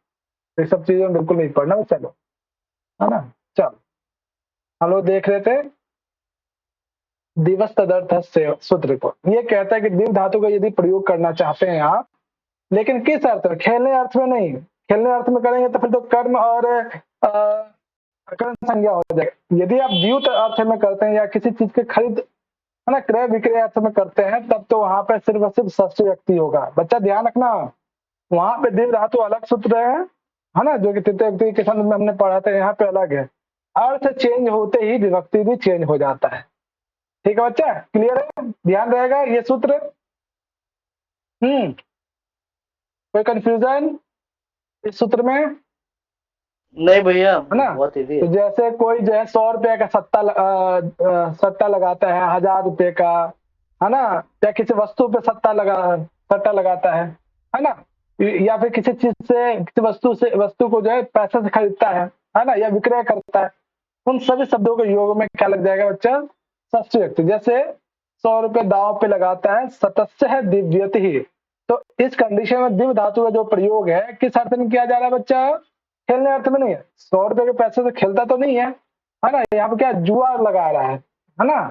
ये सब चीजों में बिल्कुल नहीं पड़ना, चलो, है ना। चलो हम लोग देख रहे थे दिवस तदर्थ सूत्र को, ये कहता है कि दिव धातु का यदि प्रयोग करना चाहते हैं आप, लेकिन किस अर्थ में, खेलने अर्थ में नहीं। खेलने अर्थ में करेंगे तो फिर तो कर्म और कर्म संज्ञा हो जाएगी। यदि आप द्यूत अर्थ में करते हैं या किसी चीज के खरीद, है ना, क्रय विक्रय अर्थ में करते हैं, तब तो वहां पे सिर्फ और सिर्फ षष्ठी व्यक्ति होगा। बच्चा ध्यान रखना, वहां पे दिव धातु अलग सूत्र है ना, जो कि तृतीय व्यक्ति के संदर्भ में हमने पढ़ा था, यहाँ पे अलग है। अर्थ चेंज होते ही विभक्ति भी चेंज हो जाता है। ठीक है बच्चा, क्लियर है, ध्यान रहेगा ये सूत्र। कोई कंफ्यूजन इस सूत्र में? नहीं भैया, है ना। बहुत इजी तो है। जैसे कोई जो है 100 रुपए का सट्टा लगाता है, 1000 रुपए का, है ना, या किसी वस्तु पे सट्टा लगाता है ना, या फिर किसी चीज से, किसी वस्तु को जो है पैसे से खरीदता है ना, या विक्रय करता है, उन सभी शब्दों के योग में क्या लग जाएगा बच्चा, षष्ठी व्यक्ति। जैसे 100 रुपए दाव पे लगाता है, सतस्य है दिव्यति ही, तो इस कंडीशन में दिव्य धातु का जो प्रयोग है किस अर्थ में किया जा रहा है बच्चा, खेलने अर्थ में नहीं है, 100 रुपए के पैसे से खेलता तो नहीं है ना, यहाँ पे क्या जुआ लगा रहा है ना,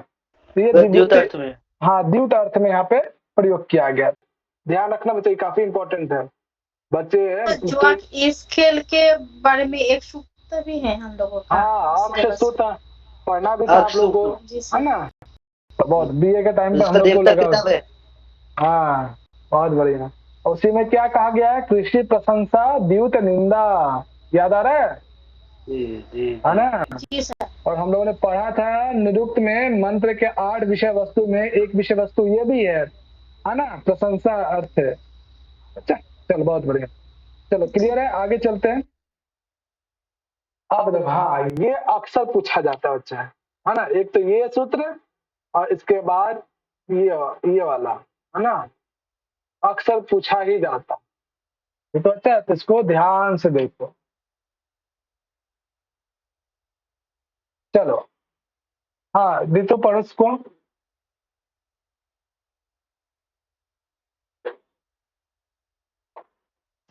तो ये द्युत अर्थ में। हाँ द्युत अर्थ में यहाँ पे प्रयोग किया गया। ध्यान रखना बच्चे, काफी इंपॉर्टेंट है बच्चे। जुआ इस खेल के बारे में एक सूत्र भी है हम लोगों का। हाँ अक्षर सूत्र पढ़ना भी था आप लोगों को, जी है सर। ना, तो बहुत बीए के टाइम पे हम उसका लोग को देवता लगा। किताब है। हाँ बहुत बढ़िया। उसी में क्या कहा गया है, कृषि प्रशंसा द्युत निंदा, याद आ रहा है? जी जी है ना। जी सर। और हम लोगों ने पढ़ा था निरुक्त में मंत्र के 8 विषय वस्तु में एक विषय वस्तु ये भी है ना, प्रशंसा अर्थ है। अच्छा चलो बहुत बढ़िया, चलो क्लियर है, आगे चलते हैं। अब देखो हाँ ये अक्सर पूछा जाता है बच्चा, है ना, एक तो ये सूत्र और इसके बाद ये वाला, है ना, अक्सर पूछा ही जाता। तो अच्छा है, तो इसको ध्यान से देखो। चलो हाँ दीतू पढ़ो इसको।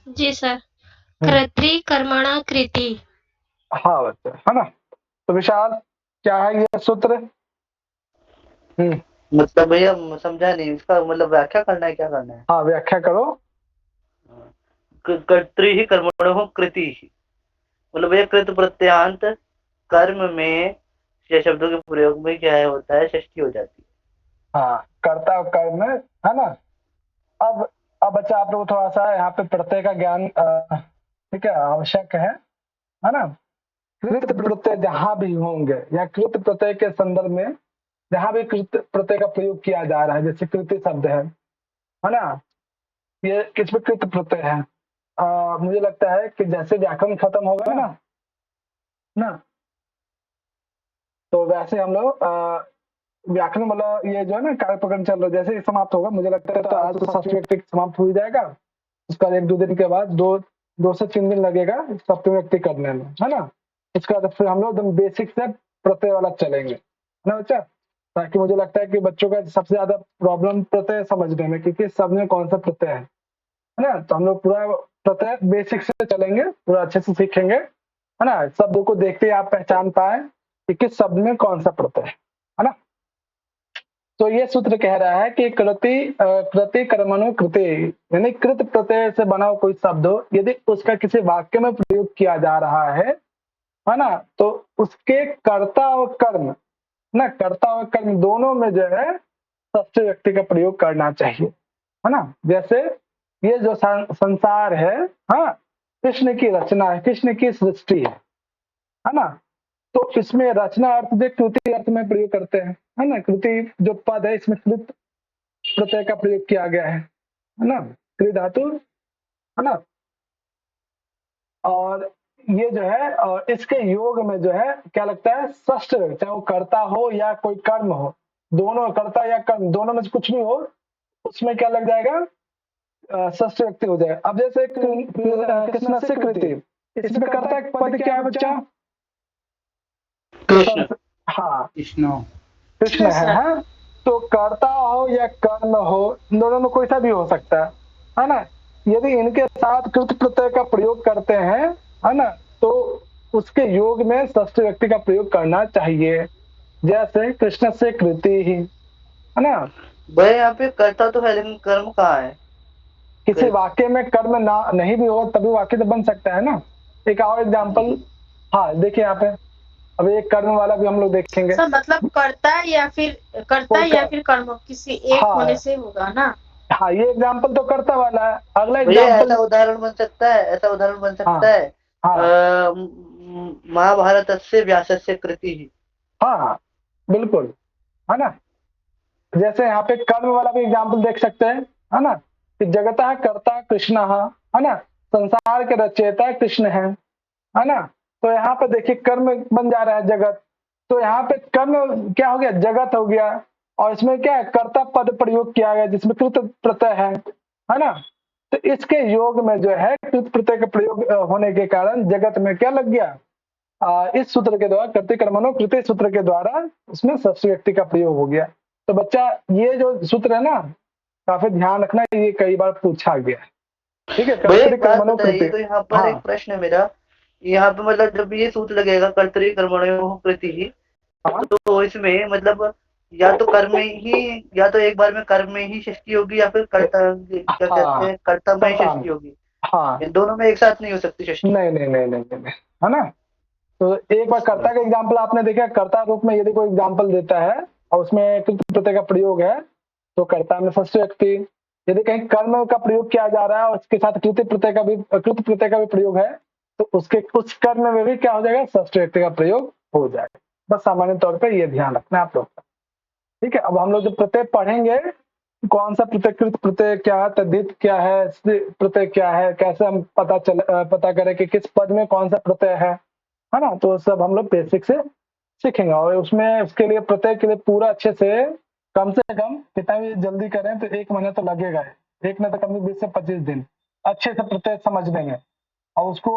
जी सर। कर्तृ कर्मणा कृति। हाँ बच्चा, है ना, तो विशाल क्या है ये सूत्र? मतलब भैया समझा नहीं, इसका मतलब व्याख्या करना है, क्या करना है? हाँ व्याख्या करो। कर्तृ ही कर्मणो कृति ही, मतलब भैया कृत प्रत्यांत कर्म में या शब्दों के प्रयोग में क्या होता है, षष्ठी हो जाती है। हाँ कर्ता और कर्म, है ना। अब बच्चा आप लोग थोड़ा सा यहाँ पे प्रत्यय का ज्ञान ठीक है आवश्यक है ना। कृत प्रत्यय जहां भी होंगे या कृत प्रत्यय के संदर्भ में जहां भी कृत प्रत्यय का प्रयोग किया जा रहा है, जैसे कृति शब्द है ना, ये किसमें कृत प्रत्यय है? मुझे लगता है कि जैसे व्याकरण खत्म होगा ना तो वैसे हम लोग व्याकरण मतलब ये जो है ना कार्य प्रकरण चल रहा है, जैसे ही समाप्त होगा मुझे लगता है तो आज तो षष्ठी व्यक्ति समाप्त हो ही जाएगा, उसका 1-2 दिन के बाद 2 से 3 दिन लगेगा सप्तमी व्यक्ति करने में, है ना। इसका बाद फिर हम लोग एकदम बेसिक से प्रत्यय वाला चलेंगे, है ना बच्चा, ताकि मुझे लगता है कि बच्चों का सबसे ज्यादा प्रॉब्लम प्रत्यय समझने में, क्योंकि सब में कौन सा प्रत्यय है ना, तो हम लोग पूरा प्रत्यय बेसिक से चलेंगे, पूरा अच्छे से सीखेंगे, है ना। शब्द को देखते ही आप पहचान पाए कि किस शब्द में कौन सा प्रत्यय है ना। तो ये सूत्र कह रहा है कि कृति कर्मणो कृति, यानी कृत प्रत्यय से बना हुआ कोई शब्द हो, यदि उसका किसी वाक्य में प्रयोग किया जा रहा है ना, तो उसके कर्ता और कर्म ना, कर्ता और कर्म दोनों में जो है षष्ठी व्यक्ति का प्रयोग करना चाहिए, है ना। जैसे ये जो संसार है, हाँ कृष्ण की रचना है, कृष्ण की सृष्टि है ना, तो इसमें रचना अर्थ जो कृति अर्थ में प्रयोग करते हैं, है ना। कृति जो पद है इसमें कृत प्रत्यय का प्रयोग किया गया है ना, कृत धातु, है ना। और ये जो है और इसके योग में जो है क्या लगता है, षष्ठ, चाहे वो कर्ता हो या कोई कर्म हो, दोनों कर्ता या कर्म दोनों में से कुछ भी हो, उसमें क्या लग जाएगा, षष्ठ व्यक्ति हो जाए। अब जैसे कृष्ण से कृति, इसमें कर्ता पद क्या है बच्चा? कृष्ण। हाँ कृष्ण है, हाँ? तो कर्ता हो या कर्म हो, दोनों में कोई सा भी हो सकता है ना। यदि इनके साथ कृत प्रत्यय का प्रयोग करते हैं, है ना, तो उसके योग में षष्ठी व्यक्ति का प्रयोग करना चाहिए, जैसे कृष्ण से कृति ही, है ना। भाई यहाँ पे कर्ता तो है लेकिन कर्म कहाँ है? किसी वाक्य में कर्म ना नहीं भी हो तभी वाक्य तो बन सकता है ना। एक और एग्जाम्पल, हाँ देखिए यहाँ पे, अब एक कर्म वाला भी हम लोग देखेंगे। सर मतलब कर्ता या फिर कर्म किसी एक होने से होगा ना। हाँ ये एग्जाम्पल तो कर्ता वाला है। अगला भैया एग्जाम्पल, ऐसा उदाहरण बन सकता है, ऐसा उदाहरण बन सकता है, महाभारत से व्यास से कृति ही। हाँ बिल्कुल, है ना। जैसे यहाँ पे कर्म वाला भी एग्जाम्पल देख सकते हैं, है ना, कि जगतः कर्ता कृष्ण, है ना, संसार के रचयिता कृष्ण है ना। तो यहाँ पे देखिए कर्म बन जा रहा है जगत, तो यहाँ पे कर्म क्या हो गया, जगत हो गया, और इसमें क्या है, कर्ता पद प्रयोग किया गया जिसमें कृत प्रत्यय है ना। तो इसके योग में जो है कृत प्रत्यय का प्रयोग होने के कारण जगत में क्या लग गया, इस सूत्र के द्वारा कर्तृ कर्मणो कृति सूत्र के द्वारा उसमें षष्ठी व्यक्ति का प्रयोग हो गया। तो बच्चा ये जो सूत्र है ना, काफी ध्यान रखना, ये कई बार पूछा गया, ठीक है। कर्तृ कर्मणो कृति। तो यहाँ पर एक प्रश्न है मेरा यहाँ पे मतलब जब ये सूत्र लगेगा कर्तरी कर्मणयोः कृति ही, हाँ। तो इसमें मतलब या तो कर्म में ही, या तो एक बार में कर्म में ही षष्ठी होगी, या फिर कर्ता, क्या कहते हैं, कर्ता में ही कर्ता षष्ठी होगी। हाँ इन दोनों में एक साथ नहीं हो सकती षष्ठी। नहीं नहीं नहीं नहीं नहीं, है ना। तो एक बार कर्ता का एग्जाम्पल आपने देखा, कर्ता रूप में यदि कोई एग्जाम्पल देता है और उसमें कृत प्रत्यय का प्रयोग है तो कर्ता में षष्ठी व्यक्ति। यदि कहीं कर्म का प्रयोग किया जा रहा है और उसके साथ कृत प्रत्यय का भी प्रयोग है तो उसके उस कर्म में भी क्या हो जाएगा, षष्ठी व्यक्ति का प्रयोग हो जाएगा। बस सामान्य तौर पर ये ध्यान रखना है आप लोग का। ठीक है, अब हम लोग जब प्रत्यय पढ़ेंगे कौन सा प्रत्यय, कृत प्रत्यय क्या है, तद्धित क्या है, स्त्री प्रत्यय क्या है, कैसे हम पता करें कि किस पद में कौन सा प्रत्यय है ना। तो सब हम लोग बेसिक से सीखेंगे और उसमें उसके लिए प्रत्यय के लिए पूरा अच्छे से कम कितना भी जल्दी करें तो 1 महीना तो लगेगा ही। एक में तो कम 20 से 25 दिन अच्छे से प्रत्यय समझ लेंगे और उसको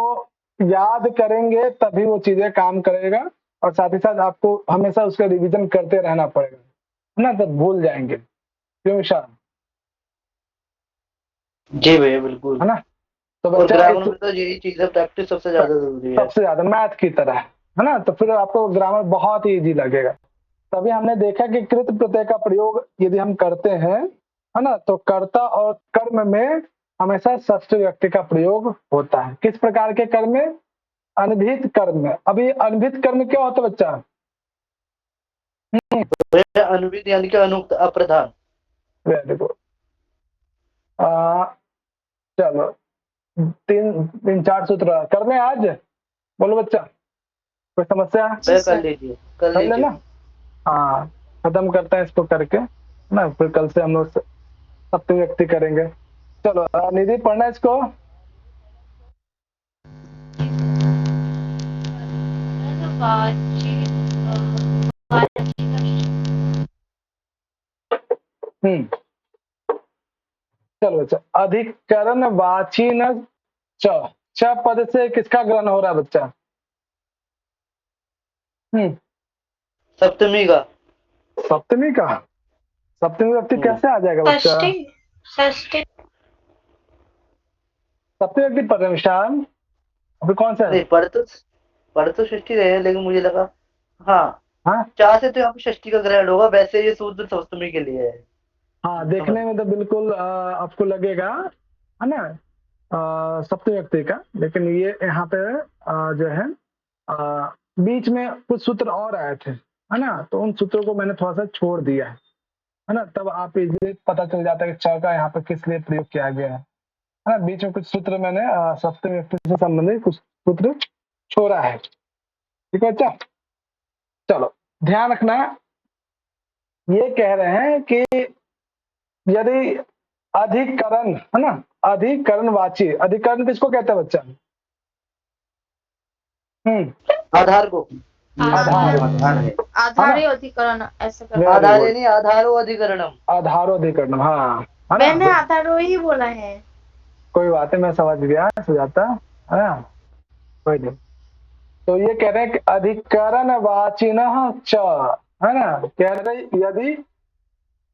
याद करेंगे तभी वो चीजें काम करेगा। और साथ ही साथ आपको हमेशा उसका रिवीजन करते रहना पड़ेगा, है ना, तब भूल जाएंगे। क्यों विशाल? जी भैया बिल्कुल। है ना। तो और बच्चा ग्रामर में तो यही चीज है, प्रैक्टिस सबसे ज्यादा जरूरी है। सबसे ज्यादा मैथ की तरह, है ना। तो फिर आपको ग्रामर बहुत ही इजी लगेगा। तभी हमने देखा कि कृत प्रत्यय का प्रयोग यदि हम करते हैं, है ना, तो कर्ता और कर्म में हमेशा षष्ठी व्यक्ति का प्रयोग होता है। किस प्रकार के कर्म में? अनभिहित कर्म में। अभी अनभिहित कर्म क्या होता है बच्चा? भैया अनुविध यानी कि अनुक्त अप्रधान। Very good. चलो 3-4 सूत्र कर लें आज। बोलो बच्चा, कोई समस्या? कर लीजिए, कर कर लीजिए। लेना। हाँ, खत्म करते हैं इसको करके ना, फिर कल से हम लोग सप्तमी व्यक्ति करेंगे। चलो निधि पढ़ना इसको। चलो बच्चा, अधिकरण वाचीन च पद से किसका ग्रहण हो रहा है बच्चा? सप्तमी का। सप्तमी का। सप्तमी व्यक्ति कैसे आ जाएगा बच्चा? षष्ठी सप्तमी व्यक्ति पद है विशाल। अभी कौन सा है? नहीं, पढ़ तो षष्ठी रहे, लेकिन मुझे लगा हाँ हाँ 4 से तो यहाँ पे षष्ठी का ग्रहण होगा, वैसे ये सूत्र सप्तमी के लिए है। हाँ, देखने में तो बिल्कुल आपको लगेगा, है ना, सप्तमी व्यक्ति का। लेकिन ये यहाँ पे जो है बीच में कुछ सूत्र और आए थे, है ना, तो उन सूत्रों को मैंने थोड़ा सा छोड़ दिया है ना। तब आप इजीली पता चल जाता है कि च का यहाँ पे किस लिए प्रयोग किया गया है ना। बीच में कुछ सूत्र मैंने सप्तमी व्यक्ति से संबंधित कुछ सूत्र छोड़ा है। ठीक है बच्चा। चलो ध्यान रखना, ये कह रहे हैं कि यदि अधिकरण, है ना, अधिकरणवाची, अधिकरण किसको कहते हैं बच्चा? आधार को। आधार है। आधारी अधिकरण ऐसे कर। Very आधारे good. नहीं, आधारो अधिकरणम। आधारोधिकरण, हाँ, है मैंने ना। आधारो ही बोला है। कोई बात है, मैं समझ गया, सुजाता, है ना, कोई नहीं। तो ये कह रहे हैं कि अधिकरण वाचिनः च, है ना, कह रहे यदि,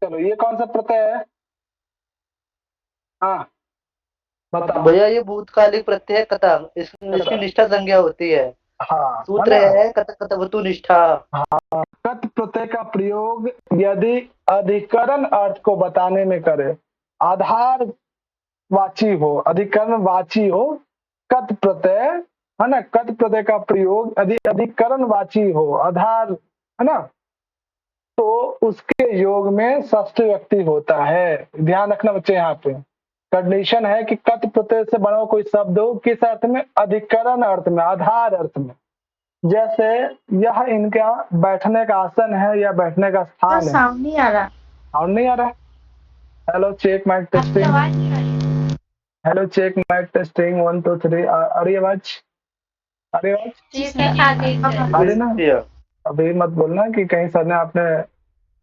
चलो ये कौन सा प्रत्यय है? हाँ बताओ। भैया ये भूतकालिक प्रत्यय है कथा, इसकी निष्ठा संज्ञा होती है। हाँ, सूत्र है कथ कथवतु निष्ठा। कत प्रत्यय का प्रयोग यदि अधिकरण अर्थ को बताने में करे, आधार वाची हो, अधिकरण वाची हो, कत प्रत्यय, है ना, कत प्रत्यय का प्रयोग यदि अधिकरण वाची हो, आधार, है ना, तो उसके योग में षष्ठी व्यक्ति होता है। ध्यान रखना बच्चे, यहाँ पे कंडीशन है कि कत प्रत्यय से बना हुआ कोई शब्द हो, किस अर्थ में? अधिकरण अर्थ में, आधार अर्थ में। जैसे यह इनका बैठने का आसन है या बैठने का स्थान है। साउंड नहीं आ रहा। साउंड नहीं आ रहा? Hello check mic testing. Hello check mic testing 1 2 3। आ रही आवाज? आ रही आवाज? ठीक है, आगे आ रही ना? अभी मत बोलना कि कहीं सर ने आपने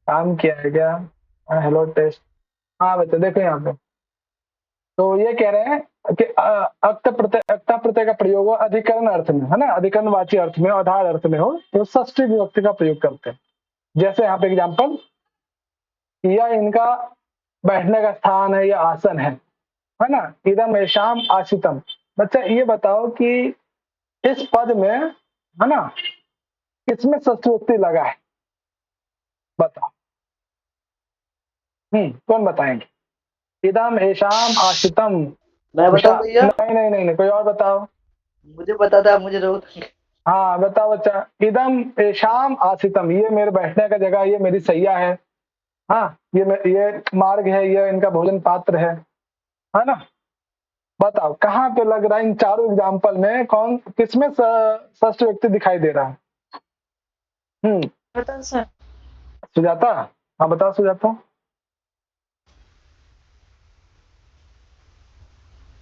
काम किया है क्या। Hello test. हाँ बच्चे देखो यहाँ पे, तो ये कह रहे हैं कि अक्त प्रत्यय का प्रयोग हो अधिकरण अर्थ में, है ना, अधिकरण वाची अर्थ में, आधार अर्थ में हो तो षष्ठी विभक्ति का प्रयोग करते हैं। जैसे यहाँ पे एग्जाम्पल, यह इनका बैठने का स्थान है या आसन है ना, इदम एशाम आशितम। बच्चा ये बताओ कि इस पद में, है ना, किसमें षष्ठी विभक्ति लगा है? बताओ। कौन बताएंगे? इदम एशाम आश्रितम। मैं बताऊं भैया? नहीं नहीं नहीं नहीं, कोई और बताओ। मुझे पता था, मुझे रोक। हाँ बताओ बच्चा। इदम एशाम आश्रितम, ये मेरे बैठने का जगह, ये मेरी सैया है। हाँ, ये मार्ग है, ये इनका भोजन पात्र है ना। बताओ कहाँ पे लग रहा है इन चारों एग्जाम्पल में, कौन किसमें षष्ठी व्यक्ति दिखाई दे रहा है? बताओ सर। सुजाता, हाँ बताओ सुजाता।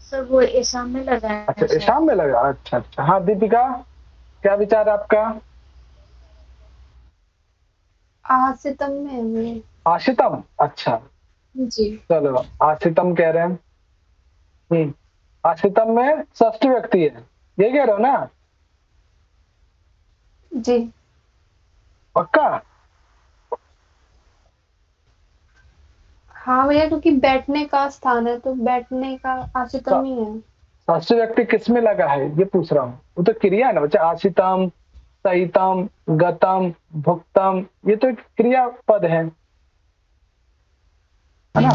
सर वो एशाम में लगा है। अच्छा एशाम में लगा, अच्छा अच्छा। हाँ दीपिका, क्या विचार है आपका? आसितम में है वो। आशितम, अच्छा जी चलो आशितम कह रहे हैं। आशितम में षष्ठी व्यक्ति है, ये कह रहे हो ना? जी पक्का? हाँ भैया, क्योंकि बैठने का स्थान है तो बैठने का आसितम ही है। षष्ठी व्यक्ति किसमें लगा है ये पूछ रहा हूँ। वो तो क्रिया है ना बच्चा। आशितम, सहितम, गतम, भुक्तम, ये तो एक क्रिया पद है ना।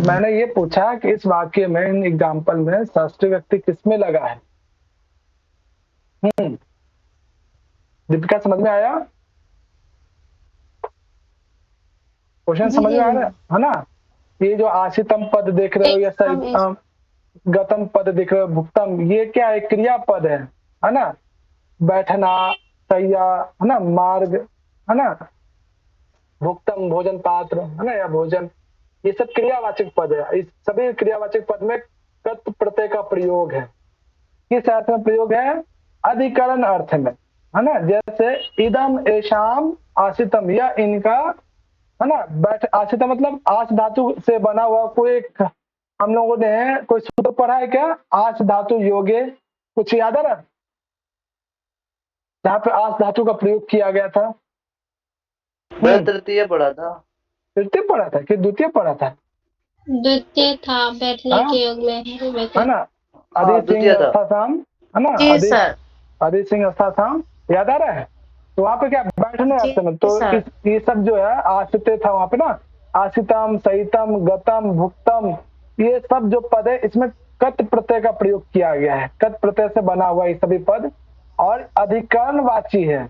मैंने ये पूछा कि इस वाक्य में, इन एग्जाम्पल में षष्ठी व्यक्ति किसमें लगा है? दीपिका समझ में आया? क्वेश्चन समझ में आ रहा है ना? ये जो आशितम पद देख रहे हो या सहितम, गतम पद देख रहे हो, भुक्तम, ये क्या है? क्रिया पद है ना। बैठना, सैया, है ना, मार्ग, है ना, भुक्तम भोजन पात्र, है ना, या भोजन, ये सब क्रियावाचक पद है। इस सभी क्रियावाचक पद में कत प्रत्यय का प्रयोग है। किस अर्थ में प्रयोग है? अधिकरण अर्थ में, है ना। जैसे इदम एशाम आशितम, या इनका, है ना, बैठ, आशितम मतलब आश धातु से बना हुआ कोई एक, हम लोगों ने कोई सूत्र पढ़ा है क्या? आश धातु योगे, कुछ याद है ना, जहाँ पे आश धातु का प्रयोग किया गया था? मैं तृतीय पढ़ा था। तृतीय पढ़ा था कि द्वितीय पढ़ा था? द्वितीय था, बैठने के योग में है ना। अदित सिंह अस्थासाम, है ना, जी सर। अदित सिंह अस्थासाम, याद आ रहा है? तो वहाँ पे क्या बैठने जी अर्थ में, तो ये सब जो है आश्रित था वहाँ पे ना। आशितम, सहितम, गतम, भुक्तम, ये सब जो पद है इसमें कत प्रत्यय का प्रयोग किया गया है। कत प्रत्यय से बना हुआ ये सभी पद, और अधिकरणवाची है।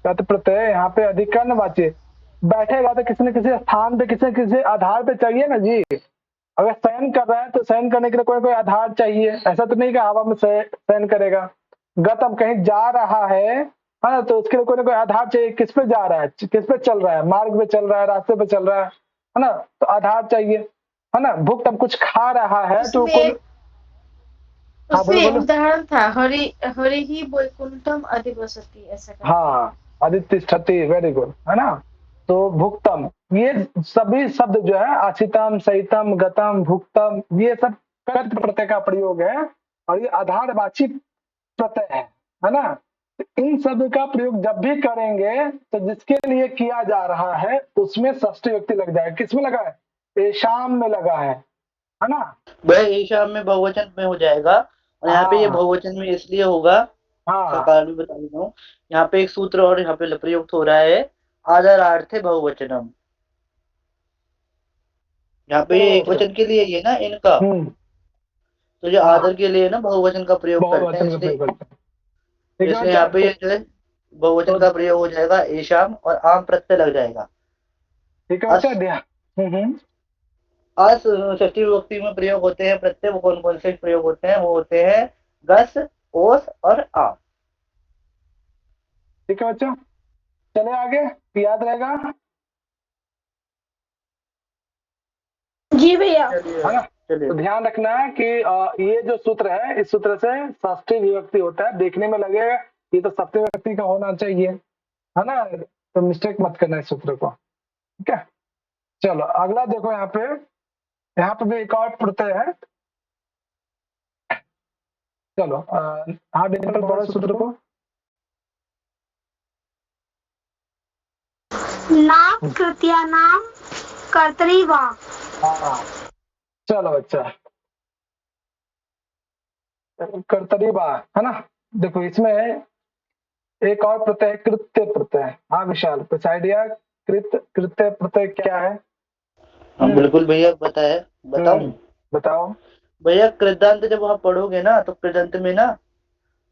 कत प्रत्यय यहाँ पे अधिकरणवाची है। बैठेगा तो किसी न किसी स्थान पे, किसी न किसी आधार पे चाहिए ना जी। अगर शयन कर रहा है तो शयन करने के लिए कोई कोई आधार चाहिए। ऐसा तो नहीं कि हवा में शयन करेगा। गतम कहीं जा रहा है, हाँ, तो उसके लिए कोई ना कोई आधार चाहिए। किस पे जा रहा है, किस पे चल रहा है, मार्ग पे चल रहा है, रास्ते पे चल रहा है ना, तो आधार चाहिए, है ना। भुक्तम कुछ खा रहा है तो कुल, उसमें एक उदाहरण था, हरि हरि ही वैकुंठम अधिवसति, ऐसा करके। हाँ, अधितिष्ठति, वेरी गुड, है ना। तो भुक्तम, ये सभी शब्द जो है आशितम, सहितम, गतम, भुक्तम, ये सब कर्त प्रत्यय का प्रयोग है, और ये आधारवाची प्रत्यय है ना। तो इन सब का प्रयोग जब भी करेंगे तो जिसके लिए किया जा रहा है उसमें षष्ठी व्यक्ति लग जाएगा। किसमें लगा है? एशाम में लगा है ना। वह एशाम में बहुवचन में हो जाएगा, और यहाँ पे ये बहुवचन में इसलिए होगा, हाँ, कारण भी बता देता हूँ। यहाँ पे एक सूत्र और यहाँ पे प्रयुक्त हो रहा है, आदरार्थे बहुवचनम। यहाँ पे एक वचन के लिए ये ना इनका, तो जो आदर के लिए ना बहुवचन का प्रयोग करते हैं, इसलिए यहाँ पे ये जो है बहुवचन का प्रयोग हो जाएगा एशाम, और आम प्रत्यय लग जाएगा। ठीक है। अस षष्ठी विभक्ति में प्रयोग होते हैं प्रत्यय, वो कौन कौन से प्रयोग होते हैं? वो होते हैं गस, ओस और आम। ठीक है बच्चों, चले आगे, याद रहेगा? जी भैया। है ना। तो ध्यान रखना है कि ये जो सूत्र है, इस सूत्र से षष्ठी विभक्ति होता है। देखने में लगेगा ये तो सप्तमी विभक्ति का होना चाहिए, है ना, तो मिस्टेक मत करना इस सूत्र को, ठीक है। चलो अगला देखो, यहाँ पे भी एक और प्रत्यय है। चलो हाँ, डिजिटल पढ़ो सूत्र को। नाम तृतीया नाम कर्तरी वा। हाँ चलो बच्चा, कर्तरी बा, है ना। देखो इसमें एक और प्रत्यय कृत्य प्रत्यय। हाँ विशाल, कुछ आइडिया कृत्य प्रत्यय क्या है? हाँ बिल्कुल भैया, बताए बताऊं? बताओ। भैया कृदंत जब आप पढ़ोगे ना तो कृदंत में ना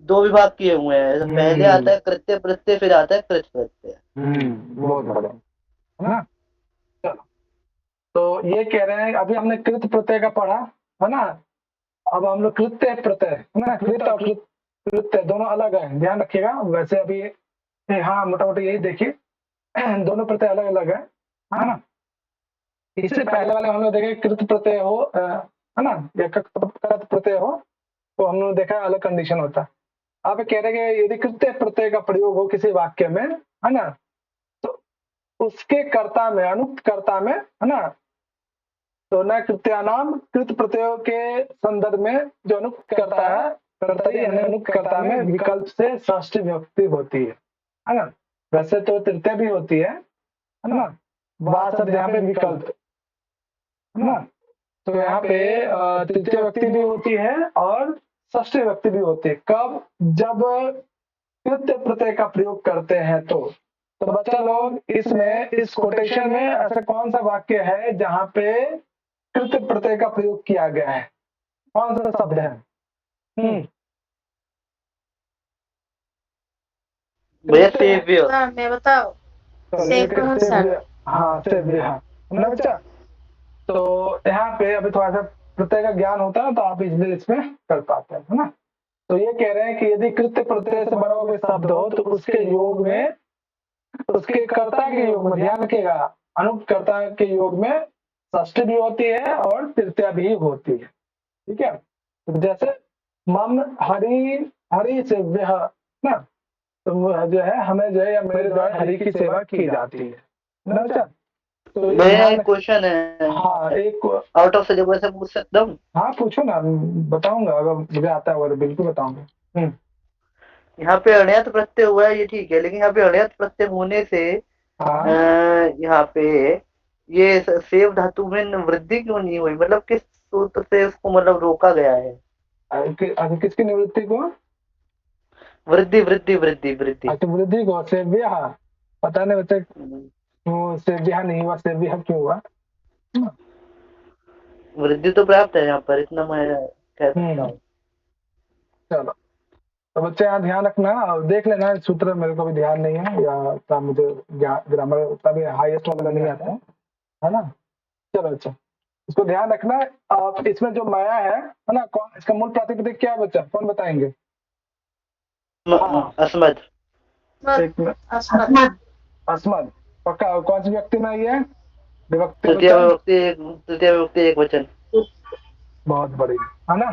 2 विभाग किए हुए हैं। पहले आता है कृत्य प्रत्यय, फिर आता है कृत प्रत्यय। बहुत बढ़िया, है ना। चलो, तो ये कह रहे हैं, अभी हमने कृत प्रत्यय का पढ़ा, है ना। अब हम लोग कृत्य प्रत्यय, है ना। कृत और कृत्य दोनों अलग है, ध्यान रखिएगा। वैसे अभी हाँ मोटा मोटी यही देखिए, दोनों प्रत्यय अलग अलग है ना। इससे पहले वाले हम लोग देखे कृत प्रत्यय हो, है ना, या कृत प्रत्यय हो, तो हम लोग देखा अलग कंडीशन होता है। आप कह रहे हैं कि यदि कृत्य प्रत्यय का प्रयोग हो किसी वाक्य में, है ना, तो उसके कर्ता में, अनुक्तकर्ता में, है ना, तो न कृत्यानाम कृत प्रत्ययों के संदर्भ में जो अनुक्तकर्ता है, कर्तरी यानी अनुक्तकर्ता में विकल्प से षष्ठी विभक्ति होती है ना। वैसे तो तृतीय भी होती है ना। वह सब यहाँ पे विकल्प, है ना। तो यहाँ पे तृतीय व्यक्ति भी होती है और षष्ठी व्यक्ति भी होती है। कब? जब कृत्य प्रत्यय का प्रयोग करते हैं तो बच्चा लोग इसमें, इस कोटेशन में ऐसा कौन सा वाक्य है जहाँ पे कृत्य प्रत्यय का प्रयोग किया गया है? कौन सा शब्द है? भैया सेव्य। मैं बताओ, हाँ सेव्य, है ना बच्चा। तो यहाँ पे अभी थोड़ा सा प्रत्यय का ज्ञान होता है तो आप इसलिए इसमें कर पाते हैं, है ना। तो ये कह रहे हैं कि यदि कृत्य प्रत्यय से बना हुआ शब्द हो तो उसके योग में, उसके कर्ता के योग में, ध्यान रखिएगा, अनुकर्ता के योग में षष्ठी भी होती है और तृतीया भी होती है, ठीक है। तो जैसे मम हरि हरि सेव्य ना, तो जो है हमें जो है या मेरे द्वारा हरि की सेवा की जाती है ना बच्चा। तो मेरा एक क्वेश्चन है। हाँ, एक आउट ऑफ सिलेबस से पूछ सकता हूँ? हाँ पूछो ना, बताऊंगा, अगर मुझे आता है तो बिल्कुल बताऊंगा। यहाँ पे अण्यत प्रत्यय हुआ है, ये ठीक है, लेकिन यहाँ पे अण्यत प्रत्यय होने से यहाँ पे ये सेव धातु में वृद्धि क्यों नहीं हुई? मतलब किस सूत्र से उसको मतलब रोका गया है? किसकी निवृत्ति को? वृद्धि वृद्धि वृद्धि वृद्धि। अच्छा, वृद्धि को सेव्य, पता नहीं बच्चे वो सेव्य नहीं हुआ, सेव्य क्यों हुआ? वृद्धि तो प्राप्त है यहाँ पर, इतना मैं कह सकता हूँ। चलो, तो बच्चे यहाँ ध्यान रखना और देख लेना, सूत्र मेरे को भी ध्यान नहीं है, या मुझे ग्रामर उतना भी हाईएस्ट वाला नहीं आता है ना। चलो अच्छा, इसको ध्यान रखना। आप इसमें जो माया है ना, कौन इसका मूल प्रातिपदिक क्या है बच्चा, कौन बताएंगे? अस्मद। अस्मद पक्का? कौन सी व्यक्ति में ये विभक्ति? तृतीय विभक्ति एक वचन। बहुत बड़ी, है ना।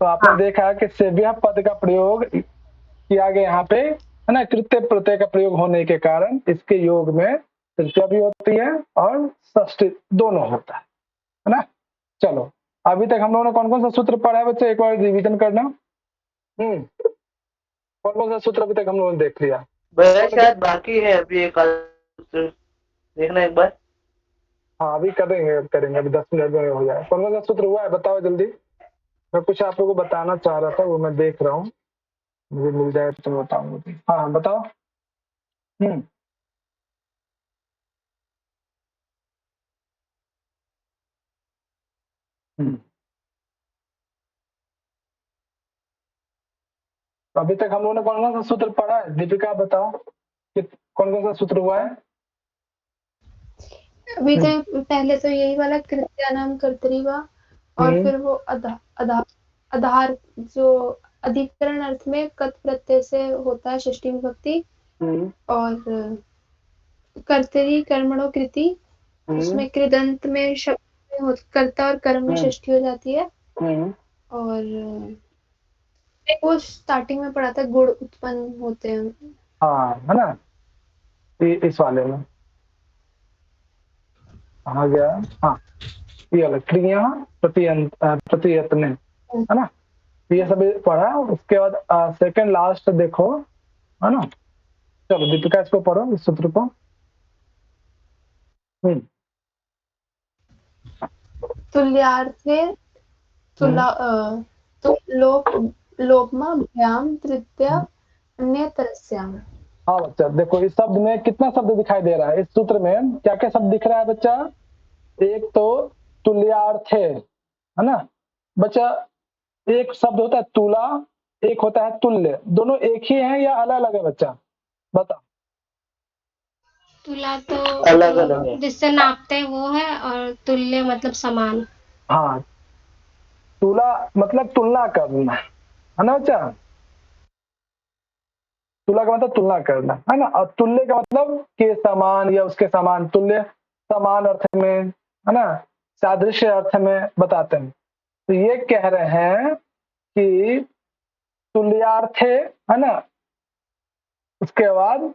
तो आपने देखा कि सेव्य पद का प्रयोग किया गया यहाँ पे, है ना। कृत्य प्रत्यय का प्रयोग होने के कारण इसके योग में तृतीया भी होती है और षष्ठी दोनों होता है ना। चलो, अभी तक हम लोगों ने कौन कौन सा सूत्र पढ़ा है बच्चे, एक बार रिवीजन करना। कौन कौन सा सूत्र अभी तक हम लोगों ने देख लिया? शायद बाकी है अभी एक देखना एक बार। हाँ अभी करेंगे अभी 10 मिनट में हो जाए। कौन कौन सा सूत्र हुआ है बताओ जल्दी। मैं कुछ आप लोगों को बताना चाह रहा था, वो मैं देख रहा हूँ, मुझे मिल जाए तो मैं बताऊंगा। हाँ बताओ। तो अभी तक हम लोगों ने कौन कौन सा सूत्र पढ़ा है? दीपिका बताओ कि कौन कौन सा सूत्र हुआ है अभी तक? पहले तो यही वाला कृत्यानाम कर्तरीवा, और फिर वो आधार जो अधिकरण अर्थ में कत प्रत्यय से होता है षष्ठी विभक्ति, और कर्तरी कर्मणो कृति, उसमें कृदंत में शब्द कर्ता और कर्म में षष्ठी हो जाती है। और वो स्टार्टिंग में पढ़ा था, गुण उत्पन्न होते हैं। हाँ है ना, इस वाले में आ गया। हाँ ये वाला क्रिया प्रतियत्न, है ना, ये सब पढ़ा। उसके बाद सेकंड लास्ट देखो, है ना। चलो दीपिका इसको पढ़ो, इस सूत्र को। तुल्यार्थे तो लोपमाभ्याम तृतीया अन्यतरस्याम। हाँ बच्चा, देखो इस शब्द में कितना शब्द दिखाई दे रहा है, इस सूत्र में क्या क्या शब्द दिख रहा है बच्चा? एक तो तुल्यार्थ है ना बच्चा, एक शब्द होता है तुला, एक होता है तुल्य, दोनों एक ही हैं या अलग अलग है बच्चा? बता। तुला तो अलग अलग है। जिससे नापते हैं वो है, और तुल्य मतलब समान। हाँ, तुला मतलब तुलना करना है ना बच्चा, तुला का मतलब तुलना करना है ना, और तुल्य का मतलब के समान या उसके समान, तुल्य समान अर्थ में है ना, सादृश्य अर्थ में बताते हैं। तो ये कह रहे हैं कि तुल्यार्थ है ना, उसके बाद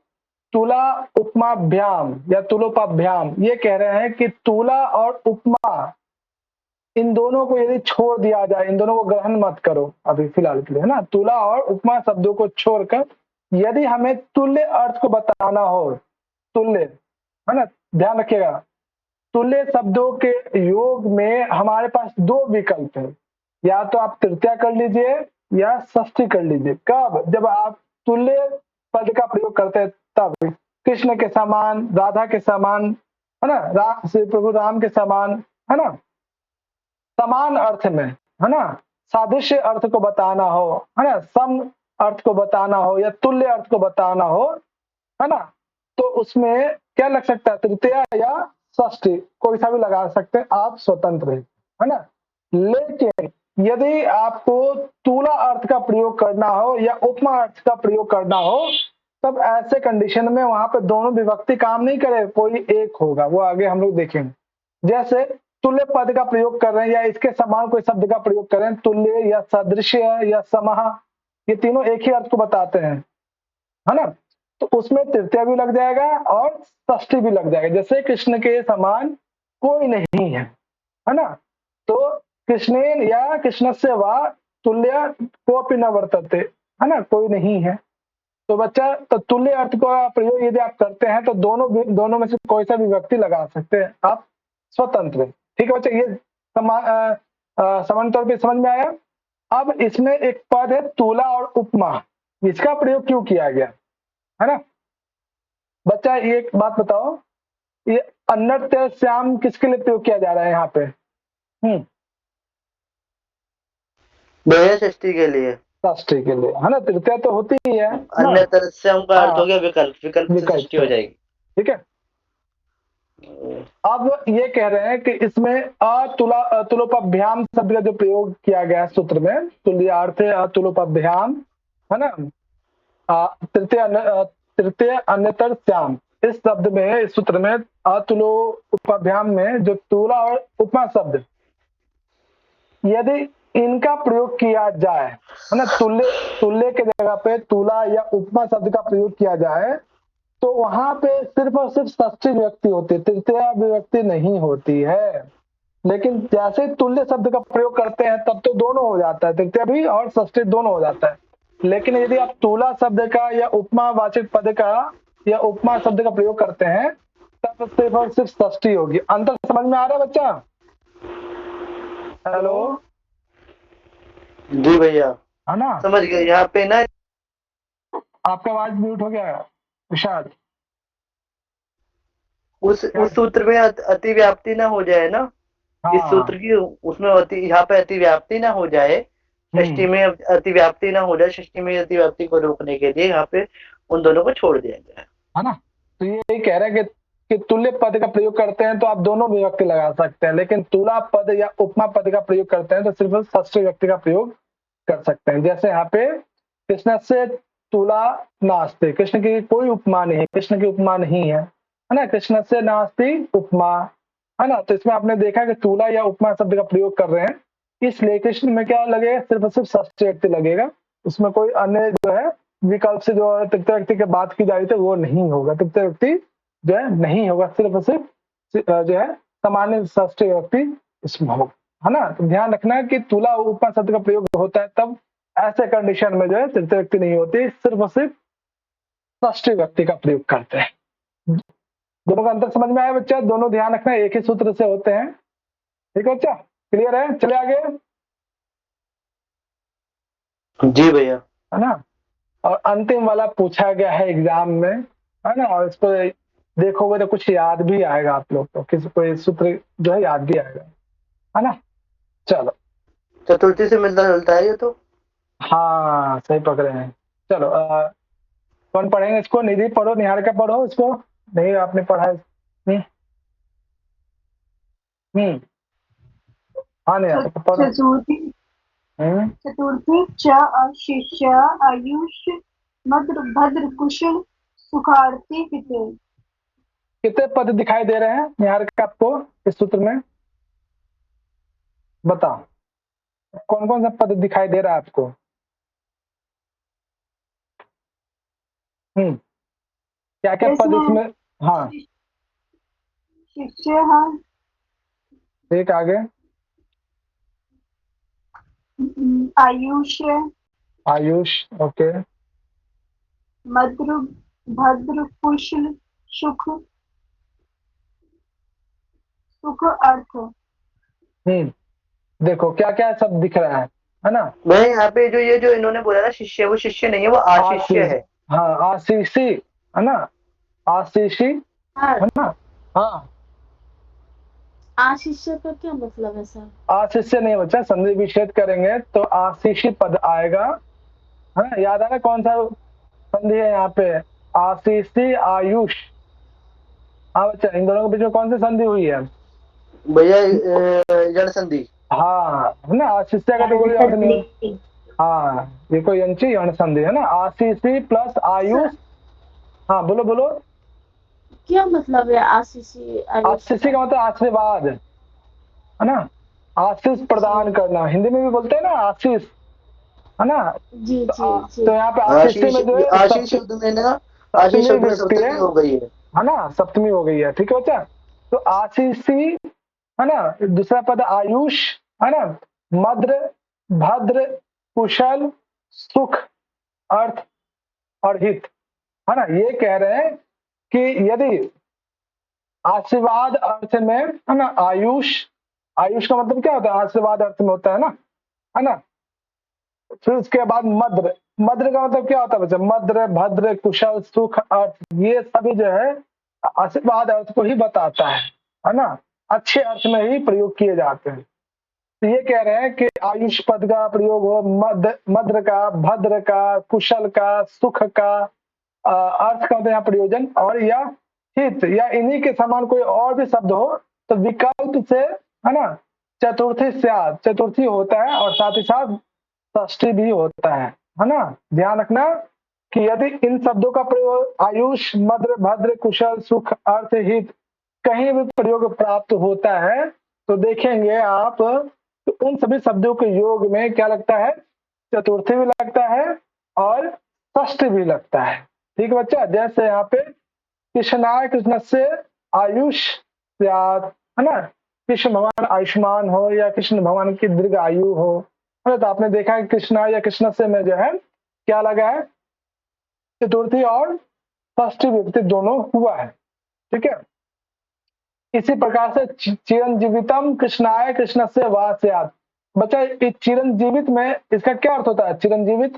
तुला उपमाभ्याम या तुलोपाभ्याम, ये कह रहे हैं कि तुला और उपमा इन दोनों को यदि छोड़ दिया जाए, इन दोनों को ग्रहण मत करो अभी फिलहाल के लिए है ना, तुला और उपमा शब्दों को छोड़कर यदि हमें तुल्य अर्थ को बताना हो, तुल्य है ना, ध्यान रखिएगा, तुल्य शब्दों के योग में हमारे पास दो विकल्प है, या तो आप तृतीया कर लीजिए या षष्ठी कर लीजिए। कब? जब आप तुल्य पद का प्रयोग करते हैं तब, कृष्ण के समान, राधा के समान है ना, श्री प्रभु राम के समान है ना, समान अर्थ में है ना, सादृश्य अर्थ को बताना हो है ना, सम अर्थ को बताना हो या तुल्य अर्थ को बताना हो है ना, तो उसमें क्या लग सकता है? तृतीया या षष्ठी, कोई सा भी लगा सकते हैं, आप स्वतंत्र है ना। लेकिन यदि आपको तुला अर्थ का प्रयोग करना हो या उपमा अर्थ का प्रयोग करना हो, तब ऐसे कंडीशन में वहां पे दोनों विभक्ति काम नहीं करे, कोई एक होगा, वो आगे हम लोग देखेंगे। जैसे तुल्य पद का प्रयोग कर रहे हैं या इसके समान कोई शब्द का प्रयोग कर रहे हैं, तुल्य या सदृश्य या समः, ये तीनों एक ही अर्थ को बताते हैं है ना, तो उसमें तृतीया भी लग जाएगा और षष्ठी भी लग जाएगा। जैसे कृष्ण के समान कोई नहीं है ना, तो कृष्णेन या कृष्ण से वा तुल्य कोपि न वर्तते है ना, कोई नहीं है। तो बच्चा, तो तुल्य अर्थ का प्रयोग यदि आप करते हैं तो दोनों में से कोई सा भी व्यक्ति लगा सकते हैं, आप स्वतंत्र हैं। ठीक है बच्चा, ये समान तौर पे समझ में आया। अब इसमें एक पद है तुला और उपमा, इसका प्रयोग क्यों किया गया है ना बच्चा? ये एक बात बताओ, ये अन्नत्य श्याम किसके लिए प्रयोग किया जा रहा है यहाँ पे? षष्ठी के लिए, षष्ठी के लिए है ना, तृतीया तो होती ही है। अन्यतर श्याम का अर्थ हो गया विकल्प, विकल्प से षष्ठी हो जाएगी। ठीक है, अब ये कह रहे हैं कि इसमें तुलोपाभ्याम शब्द का जो प्रयोग किया गया है सूत्र में, तुल्यार्थ तुलोपाभ्याम है ना, तृतीय अन्यतर श्याम, इस शब्द में, इस सूत्र में अतुलोपाभ्याम में जो तुला और उपमा शब्द, यदि इनका प्रयोग किया जाए है ना, तुल्य के जगह पे तुला या उपमा शब्द का प्रयोग किया जाए, तो वहां पे सिर्फ और सिर्फ षष्ठी विभक्ति होती है, तृतीया विभक्ति नहीं होती है। लेकिन जैसे तुल्य शब्द का प्रयोग करते हैं तब तो दोनों हो जाता है, तृतीया भी और षष्ठी दोनों हो जाता है। लेकिन यदि आप तुला शब्द का या उपमा वाचक पद का या उपमा शब्द का प्रयोग करते हैं तब सिर्फ और सिर्फ षष्ठी होगी। अंतर समझ में आ रहा है बच्चा? हेलो जी भैया, है ना, समझ गए। यहाँ पे ना आपका आवाज म्यूट हो गया विशाल। उस सूत्र में अतिव्याप्ति ना हो जाए ना, इस सूत्र की उसमें यहाँ पे अतिव्याप्ति ना हो जाए, षष्ठी में अतिव्याप्ति ना हो जाए, षष्ठी में अतिव्याप्ति को रोकने के लिए यहाँ पे उन दोनों को छोड़ दिया गया है ना। तो ये कह रहे हैं कि तुल्य पद का प्रयोग करते हैं तो आप दोनों विभक्ति लगा सकते हैं, लेकिन तुला पद या उपमा पद का प्रयोग करते हैं तो सिर्फ षष्ठी विभक्ति का प्रयोग कर सकते हैं। जैसे यहाँ पे कृष्ण से तुला नास्ते, कृष्ण की कोई उपमा नहीं है, कृष्ण की उपमा नहीं है ना, कृष्ण से नास्ती उपमा है ना। तो इसमें आपने देखा कि तुला या उपमा शब्द का प्रयोग कर रहे हैं, इसलिए कृष्ण में क्या लगेगा? सिर्फ और सिर्फ षष्ठी व्यक्ति लगेगा, उसमें कोई अन्य जो है विकल्प से जो तृतीय व्यक्ति की बात की जा रही थी वो नहीं होगा, तृतीय व्यक्ति जो है नहीं होगा, सिर्फ और सिर्फ जो है सामान्य षष्ठी व्यक्ति इसमें होगा है ना। तो ध्यान रखना कि तुला उपमा शब्द का प्रयोग होता है तब ऐसे कंडीशन में जो है तृतीय व्यक्ति नहीं होती, सिर्फ और सिर्फ षष्ठी व्यक्ति का प्रयोग करते हैं। दोनों का अंतर समझ में आया बच्चा? दोनों ध्यान रखना एक ही सूत्र से होते हैं। ठीक है बच्चा, क्लियर है? चले आगे। जी भैया। है ना। और अंतिम वाला पूछा गया है एग्जाम में, है ना, और इसको देखोगे तो कुछ याद भी आएगा आप लोग को, किसी कोई सूत्र जो है याद भी आएगा, है ना। चलो, चतुर्थी से मिलता जुलता है ये तो। हाँ सही पकड़े हैं। चलो कौन पढ़ेंगे इसको? निधि पढ़ो, निहारिका पढ़ो इसको। नहीं आपने पढ़ा है। हाँ निहारिका पढ़ो। चतुर्थी च अशिष्य आयुष मद्र भद्र कुशल सुखार्थी किते। कितने पद दिखाई दे रहे हैं निहारिका आपको इस सूत्र में? बताओ कौन कौन सा पद दिखाई दे रहा है आपको? क्या क्या पद इसमें? हाँ शिष्य, हाँ एक आगे आयुष, आयुष, ओके, मद्र भद्र कुशल सुख सुख अर्थ। देखो क्या क्या सब दिख रहा है ना। मैं यहाँ पे जो जो इन्होंने बोला ना शिष्य, वो शिष्य नहीं है, वो आशिष्य है। हाँ आशीषी, है ना, आशीषी, है ना। हाँ आशिष्य का क्या मतलब है सर? आशिष्य नहीं बच्चा, संधि विच्छेद करेंगे तो आशीषी पद आएगा, है ना। याद आ रहा कौन सा संधि है यहाँ पे? आशीषी आयुष। हाँ बच्चा, इन दोनों के बीच में कौन सी संधि हुई है भैया? जड़ संधि। हाँ है ना। आशिष्य का तो कोई अर्थ नहीं। हाँ ये कोई यंची यण संधि है ना। आशीषी प्लस आयुष। हाँ बोलो बोलो, क्या मतलब है आशीषी? आशीषी का मतलब आशीर्वाद, है ना। आशीष प्रदान करना, हिंदी में भी बोलते हैं ना आशीष, है ना। जी जी तो यहाँ पे आशीष में जो है आशीष शब्द में ना, आशीष शब्द में सप्तमी हो गई है ना, सप्तमी हो गई है, ठीक है बच्चा। तो आशीषी, है ना, दूसरा पद आयुष, है ना, मद्र भद्र कुशल सुख अर्थ और हित, है ना। ये कह रहे हैं कि यदि आशीर्वाद अर्थ में, है ना, आयुष, आयुष का मतलब क्या होता है? आशीर्वाद अर्थ में होता है ना। फिर उसके बाद मद्र, मद्र का मतलब क्या होता है बच्चा? मद्र भद्र कुशल सुख अर्थ, ये सभी जो है आशीर्वाद अर्थ को ही बताता है ना। अच्छे अर्थ में ही प्रयोग किए जाते हैं। तो ये कह रहे हैं कि आयुष पद का प्रयोग हो मद्र का, भद्र का, कुशल का, सुख का अर्थ का यहाँ प्रयोजन, और या हित या इन्हीं के समान कोई और भी शब्द हो तो विकल्प से, है ना, चतुर्थी चतुर्थी होता है और साथ ही साथ षष्ठी भी होता है ना। ध्यान रखना कि यदि इन शब्दों का प्रयोग आयुष मद्र भद्र कुशल सुख अर्थ हित कहीं भी प्रयोग प्राप्त होता है तो देखेंगे आप, तो उन सभी शब्दों के योग में क्या लगता है? चतुर्थी भी लगता है और षष्ठी भी लगता है, ठीक है बच्चा। जैसे यहाँ पे कृष्णाय कृष्ण से आयुष, है ना, कृष्ण भगवान आयुष्मान हो या कृष्ण भगवान की दीर्घ आयु हो, तो आपने देखा है कृष्णा या कृष्ण से में जो है क्या लगा है? चतुर्थी और षष्ठी विभक्ति दोनों हुआ है, ठीक है। इसी प्रकार से चिरंजीवितम कृष्णाय कृष्ण से वास्यात्, बच्चा चिरंजीवित में इसका क्या अर्थ होता है? चिरंजीवित,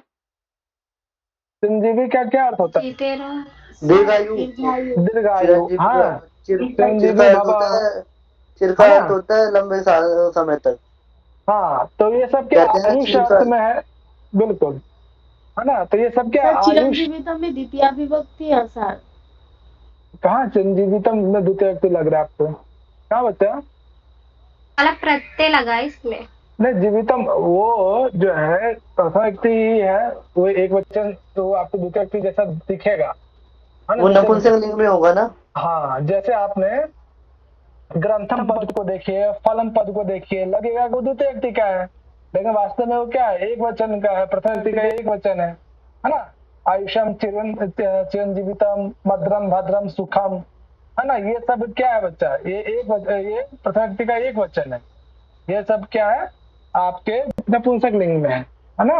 चिरंजीवी का क्या अर्थ होता है? दीर्घायु। दीर्घायु, हाँ चिरंजीवी बाबा, चिरका अर्थ होता है लंबे समय तक। हाँ तो ये सब क्या आयुष अर्थ में है, बिल्कुल, है ना। तो ये सब क्या आयुष, चिरंजीवितम में द्वितीय विभक्ति है सर। कहाँ चिरंजीवितम में द्वितीय विभक्ति लग रहा है आपको? कहाँ बच्चा? अलग प्रत्यय लगा इसमें। नहीं, जीवितम वो जो है प्रथम व्यक्ति ही है, वो एक वचन, तो आपको द्वितीय व्यक्ति जैसा दिखेगा, है ना। वो नपुंसक लिंग में होगा ना। हाँ जैसे आपने ग्रंथम पद को देखिए, फलम पद को देखिए, लगेगा वो द्वितीय व्यक्ति का है, लेकिन वास्तव में वो क्या है? एक वचन का है, प्रथम व्यक्ति का एक वचन है ना। आयुषम चिरंजीवितम मद्रम भद्रम सुखम, है ना। ये सब क्या है बच्चा? ये प्रथम व्यक्ति का एक वचन है। ये सब क्या है? आपके नपुंसक लिंग में है ना।